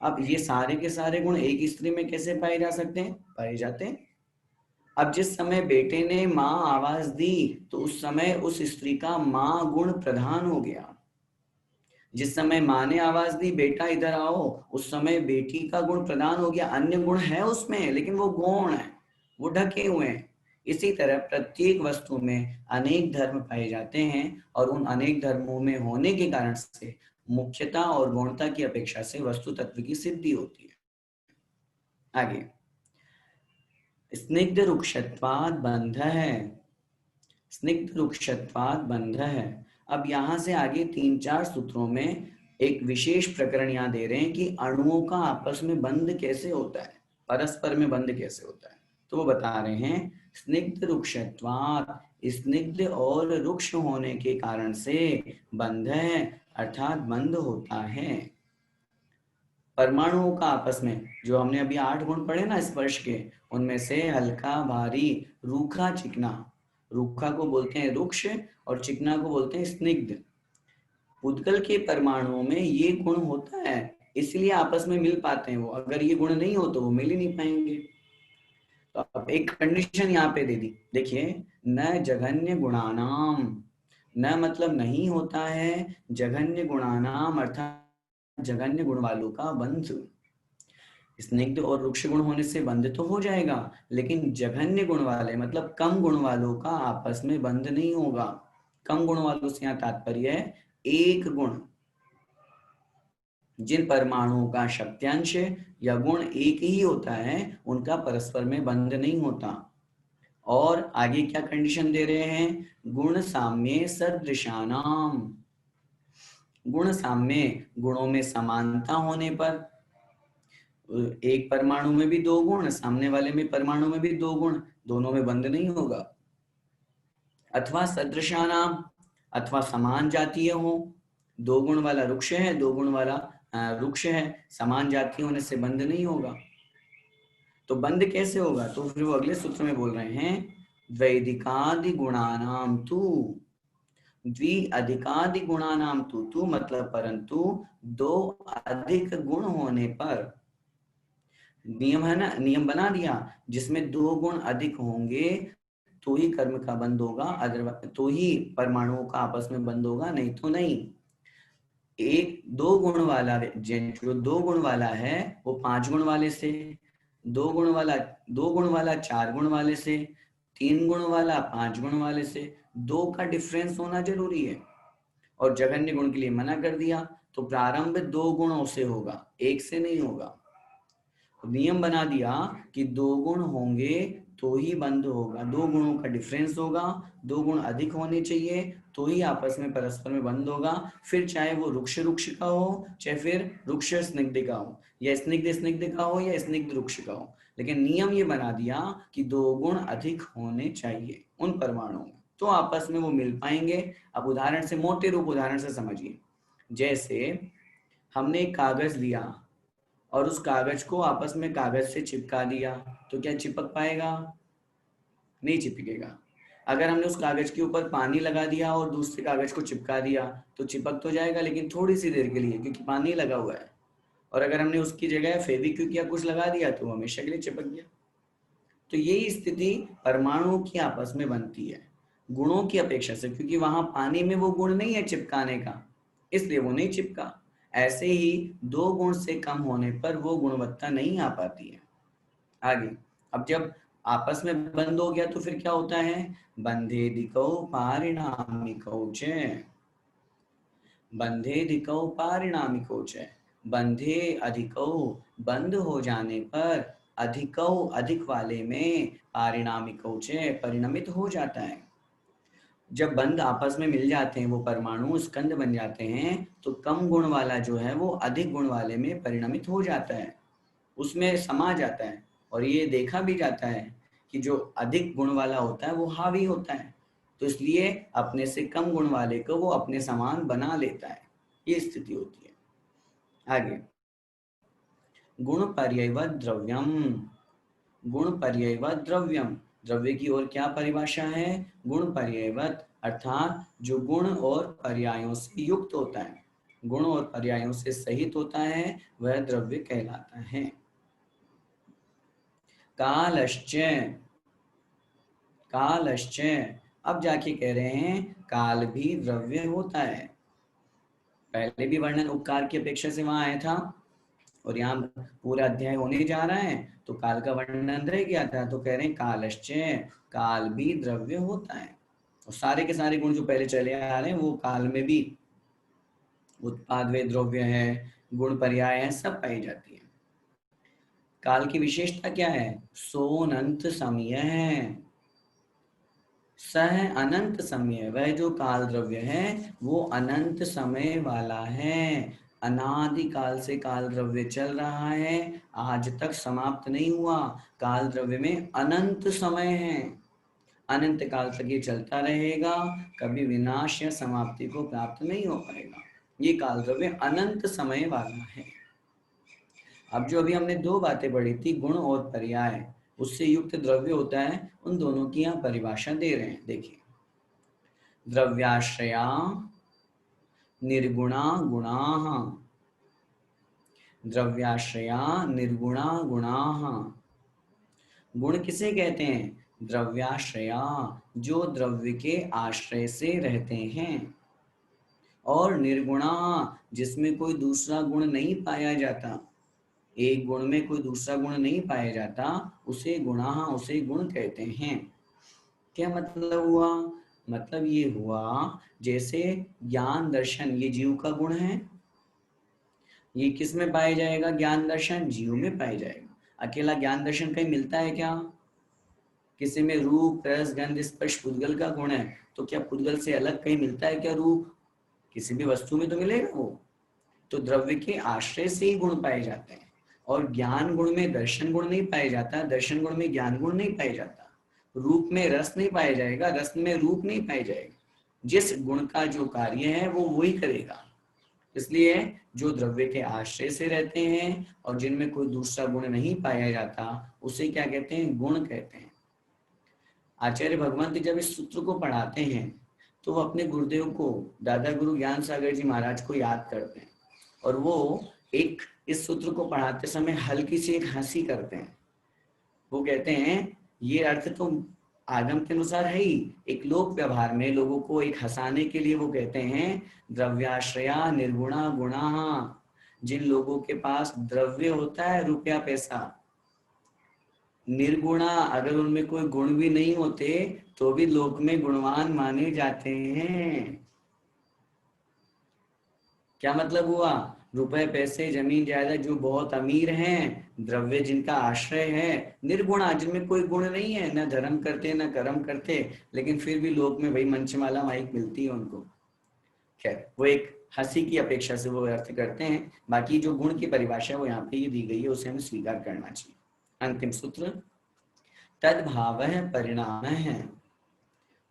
अब ये सारे के सारे गुण एक स्त्री में कैसे पाए जा सकते हैं? पाए जाते हैं। अब जिस समय बेटे ने माँ आवाज दी तो उस समय उस स्त्री का माँ गुण प्रधान हो गया। जिस समय माँ ने आवाज दी बेटा इधर आओ, उस समय बेटी का गुण प्रदान हो गया। अन्य गुण है उसमें लेकिन वो गौण है, वो ढके हुए हैं। इसी तरह प्रत्येक वस्तु में अनेक धर्म पाए जाते हैं और उन अनेक धर्मों में होने के कारण से मुख्यता और गौणता की अपेक्षा से वस्तु तत्व की सिद्धि होती है। आगे, स्निग्ध रुक्षत्वाद बंध है, स्निग्ध रुक्षत्वाद बंध है। अब यहां से आगे 3-4 सूत्रों में एक विशेष प्रकरण यहाँ दे रहे हैं कि अणुओं का आपस में बंध कैसे होता है, परस्पर में बंध कैसे होता है। तो वो बता रहे हैं स्निग्ध रुक्षत्वाद, स्निग्ध और रुक्ष होने के कारण से बंध है, अर्थात बंध होता है। परमाणुओं का आपस में, जो हमने अभी 8 गुण पढ़े ना स्पर्श के, उनमें से हल्का भारी रूखा चिकना, रूखा को बोलते हैं रुक्ष और चिकना को बोलते हैं स्निग्ध। उद्गल के परमाणुओं में ये गुण होता है, इसलिए आपस में मिल पाते हैं वो। अगर ये गुण नहीं हो तो वो मिल ही नहीं पाएंगे। तो अब एक कंडीशन यहाँ पे दे दी, देखिए, न जघन्य गुणानाम, न मतलब नहीं होता है, जघन्य गुणानाम अर्थात जघन्य गुण वालों का बंध। स्निग्ध और रुक्ष गुण होने से बंध तो हो जाएगा, लेकिन जघन्य गुण वाले मतलब कम गुण वालों का आपस में बंध नहीं होगा। कम गुण वालों से यहाँ तात्पर्य है एक गुण, जिन परमाणुओं का शक्त्यांश या गुण एक ही होता है उनका परस्पर में बंध नहीं होता। और आगे क्या कंडीशन दे रहे हैं? गुण साम्य सदृशानाम, गुण साम्य, गुणों में समानता होने पर, एक परमाणु में भी 2 गुण, सामने वाले में परमाणु में भी 2 गुण, दोनों में बंध नहीं होगा। अथवा सदृशानाम, अथवा समान जातीय हो, 2 गुण वाला वृक्ष है, 2 गुण वाला वृक्ष है, समान जातीय होने से बंध नहीं होगा। तो बंध कैसे होगा? तो फिर वो अगले सूत्र में बोल रहे हैं द्वैधिकादि गुणानाम तू, द्वि अधिकादि गुणानाम तू मतलब परंतु 2 अधिक गुण होने पर, नियम है ना, नियम बना दिया, जिसमें 2 गुण अधिक होंगे तो ही कर्म का बंध होगा, अदरवाइज तो ही परमाणुओं का आपस में बंध होगा, नहीं तो नहीं। एक 2 गुण वाला, जो 2 गुण वाला है वो 5 गुण वाले से, 2 गुण वाला 4 गुण वाले से, 3 गुण वाला 5 गुण वाले से, 2 का डिफरेंस होना जरूरी है। और जघन्य गुण के लिए मना कर दिया, तो प्रारंभ 2 गुणों से होगा, 1 से नहीं होगा। नियम बना दिया कि 2 गुण होंगे तो ही बंध होगा, 2 गुणों का डिफरेंस होगा, 2 गुण अधिक होने चाहिए तो ही आपस में परस्पर में बंध होगा। फिर चाहे वो रुक्ष रुक्ष का हो, चाहे फिर रुक्ष स्निग्ध का हो, या स्निग्ध स्निग्ध का हो, या स्निग्ध रुक्ष का हो, लेकिन नियम ये बना दिया कि 2 गुण अधिक होने चाहिए उन परमाणुओं में, तो आपस में वो मिल पाएंगे। अब उदाहरण से, मोटे रूप उदाहरण से समझिए, जैसे हमने एक कागज लिया और उस कागज को आपस में कागज से चिपका दिया, तो क्या चिपक पाएगा? नहीं चिपकेगा। अगर हमने उस कागज के ऊपर पानी लगा दिया और दूसरे कागज को चिपका दिया तो चिपक तो जाएगा, लेकिन थोड़ी सी देर के लिए, क्योंकि पानी लगा हुआ है। और अगर हमने उसकी जगह फेविक्विक या कुछ लगा दिया तो हमेशा के लिए चिपक गया। तो यही स्थिति परमाणुओं की आपस में बनती है गुणों की अपेक्षा से, क्योंकि वहां पानी में वो गुण नहीं है चिपकाने का, इसलिए वो नहीं चिपका। ऐसे ही 2 गुण से कम होने पर वो गुणवत्ता नहीं आ पाती है। आगे, अब जब आपस में बंद हो गया तो फिर क्या होता है, बंधेदिकौ पारिणामिकौ च, बंधेदिकौ पारिणामिकौ च, बंधे अधिकौ बंद हो जाने पर, अधिकौ अधिक वाले में, पारिणामिकौ च परिणमित हो जाता है। जब बंद आपस में मिल जाते हैं वो परमाणु स्कंद बन जाते हैं तो कम गुण वाला जो है वो अधिक गुण वाले में परिणमित हो जाता है, उसमें समा जाता है। और ये देखा भी जाता है कि जो अधिक गुण वाला होता है वो हावी होता है, तो इसलिए अपने से कम गुण वाले को वो अपने समान बना लेता है, ये स्थिति होती है। आगे, गुण पर्ययवत द्रव्यम, गुण पर्ययवत द्रव्यम, द्रव्य की ओर क्या परिभाषा है, गुण पर्ययवत अर्थात जो गुण और पर्यायों से युक्त होता है, गुण और पर्यायों से सहित होता है, वह द्रव्य कहलाता है। कालश्च, कालश्च, अब जाके कह रहे हैं काल भी द्रव्य होता है। पहले भी वर्णन उपकार की अपेक्षा से वहां आया था और यहाँ पूरा अध्याय होने जा रहा है तो काल का वर्णन रह गया था, तो कह रहे हैं कालश्च, काल भी द्रव्य होता है। और सारे के सारे गुण जो पहले चले आ रहे हैं वो काल में भी उत्पाद वे द्रव्य है, गुण पर्याय है, सब पाई जाती है। काल की विशेषता क्या है, सोनंत समय है, सह अनंत समय, वह जो काल द्रव्य है वो अनंत समय वाला है, अनादि काल से काल द्रव्य चल रहा है, आज तक समाप्त नहीं हुआ। काल द्रव्य में अनंत समय है, अनंत काल तक ये चलता रहेगा, कभी विनाश या समाप्ति को प्राप्त नहीं हो पाएगा। ये काल द्रव्य अनंत समय वाला है। अब जो अभी हमने दो बातें पढ़ी थी, गुण और पर्याय, उससे युक्त द्रव्य होता है, उन दोनों की यहाँ परिभाषा दे रहे हैं। देखिए, द्रव्याश्रया निर्गुणा गुणाः, द्रव्याश्रया निर्गुणा गुणाः। गुण किसे कहते हैं, द्रव्याश्रया, जो द्रव्य के आश्रय से रहते हैं, और निर्गुणा, जिसमें कोई दूसरा गुण नहीं पाया जाता, एक गुण में कोई दूसरा गुण नहीं पाया जाता, उसे गुणा, उसे गुण कहते हैं। क्या मतलब हुआ, मतलब ये हुआ जैसे ज्ञान दर्शन ये जीव का गुण है, ये किस में पाया जाएगा, ज्ञान दर्शन जीव में पाया जाएगा। अकेला ज्ञान दर्शन कहीं मिलता है क्या, किसी में रूप रस गंध स्पर्श पुद्गल का गुण है, तो क्या पुद्गल से अलग कहीं मिलता है क्या रूप, किसी भी वस्तु में तो मिलेगा वो। तो द्रव्य के आश्रय से ही गुण पाए जाते हैं, और ज्ञान गुण में दर्शन गुण नहीं पाया जाता, दर्शन गुण में ज्ञान गुण नहीं पाया जाता, रूप में रस नहीं पाया जाएगा, रस में रूप नहीं पाया जाएगा। जिस गुण का जो कार्य है वो वही करेगा। इसलिए जो द्रव्य के आश्रय से रहते हैं और जिनमें कोई दूसरा गुण नहीं पाया जाता, उसे क्या कहते हैं, गुण कहते हैं। आचार्य भगवंत जब इस सूत्र को पढ़ाते हैं तो वो अपने गुरुदेव को, दादा गुरु ज्ञान सागर जी महाराज को याद करते हैं, और वो एक इस सूत्र को पढ़ाते समय हल्की सी एक हंसी करते हैं। वो कहते हैं ये अर्थ तो आगम के अनुसार है ही, एक लोक व्यवहार में लोगों को एक हंसाने के लिए वो कहते हैं द्रव्याश्रया निर्गुणा गुणा। जिन लोगों के पास द्रव्य होता है, रुपया पैसा, निर्गुणा, अगर उनमें कोई गुण भी नहीं होते तो भी लोक में गुणवान माने जाते हैं। क्या मतलब हुआ, रुपए पैसे जमीन जायदाद, जो बहुत अमीर हैं, द्रव्य जिनका आश्रय है, निर्गुणा, जिनमें कोई गुण नहीं है, न धर्म करते न कर्म करते, लेकिन फिर भी लोक में वही मंचमाला माइक मिलती है उनको। खैर, वो एक हंसी की अपेक्षा से वो अर्थ करते हैं, बाकी जो गुण की परिभाषा वो यहाँ पे ये दी गई है, उसे हमें स्वीकार करना चाहिए। अंतिम सूत्र, तद्भाव परिणाम है,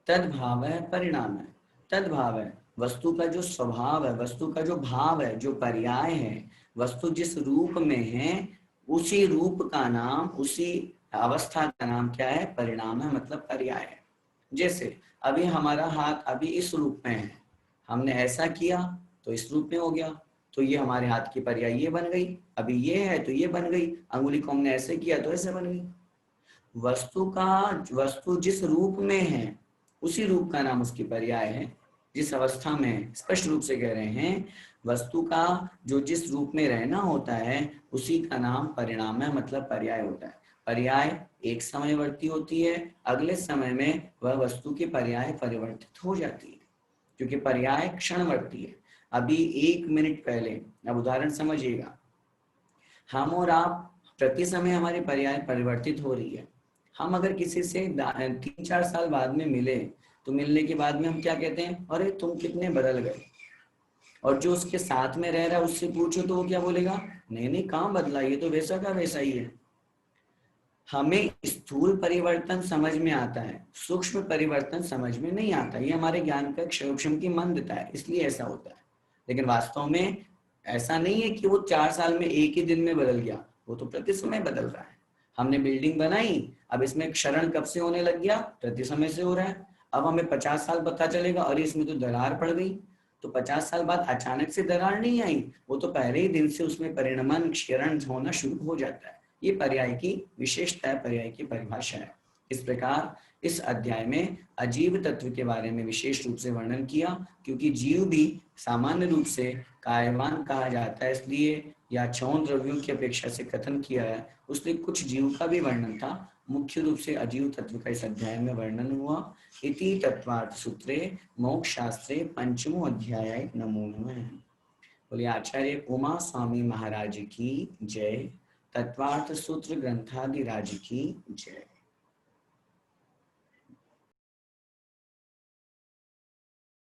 तद्भाव परिणाम है, तद्भाव है वस्तु का जो स्वभाव है, वस्तु का जो भाव है, जो पर्याय है, वस्तु जिस रूप में है उसी रूप का नाम, उसी अवस्था का नाम क्या है, परिणाम है, मतलब पर्याय है। जैसे अभी हमारा हाथ अभी इस रूप में है, हमने ऐसा किया तो इस रूप में हो गया, तो ये हमारे हाथ की पर्याय ये बन गई, अभी ये है तो ये बन गई, अंगुली को हमने ऐसे किया तो ऐसे बन गई। वस्तु जिस रूप में है उसी रूप का नाम उसकी पर्याय है, जिस अवस्था में, स्पष्ट रूप से कह रहे हैं, वस्तु का जो जिस रूप में रहना होता है उसी का नाम परिणाम है, मतलब पर्याय होता है। पर्याय एक समयवर्ती होती है, अगले समय में वह वस्तु की पर्याय परिवर्तित हो जाती है, क्योंकि पर्याय क्षणवर्ती है। अभी 1 मिनट पहले, अब उदाहरण समझिएगा, हम और आप प्रति समय हमारी पर्याय परिवर्तित हो रही है। हम अगर किसी से 3-4 साल बाद में मिले तो मिलने के बाद में हम क्या कहते हैं, अरे तुम कितने बदल गए। और जो उसके साथ में रह रहा है उससे पूछो तो वो क्या बोलेगा, नहीं नहीं कहाँ बदला, ये तो वैसा का वैसा ही है। हमें स्थूल परिवर्तन समझ में आता है, सूक्ष्म परिवर्तन समझ में नहीं आता। ये हमारे ज्ञान का सूक्ष्म की मंदता है, इसलिए ऐसा होता है। लेकिन वास्तव में ऐसा नहीं है कि वो 4 साल में एक ही दिन में बदल गया, वो तो प्रति समय बदल रहा है। हमने बिल्डिंग बनाई, अब इसमें क्षरण कब से होने लग गया, प्रति समय से हो रहा है। अब हमें 50 साल पता चलेगा अरे इसमें तो दरार पड़ गई, तो 50 साल बाद अचानक से दरार नहीं आई, वो तो पहले ही दिन से उसमें परिणमन क्षरण होना शुरू हो जाता है। ये पर्याय की विशेषता है, पर्याय की परिभाषा है। इस प्रकार इस अध्याय में अजीव तत्व के बारे में विशेष रूप से वर्णन किया, क्योंकि जीव भी सामान्य रूप से कायवान कहा जाता है, इसलिए या 6 द्रव्यों की अपेक्षा से कथन किया है, उसलिए कुछ जीव का भी वर्णन था। मुख्य रूप से अजीव तत्व का इस अध्याय में वर्णन हुआ। इति तत्वार्थ सूत्रे मोक्ष शास्त्रे पंचमो अध्याय नमो नमः। बोलिए आचार्य उमा स्वामी महाराज की जय। तत्वार्थ सूत्र ग्रंथादिराज की जय।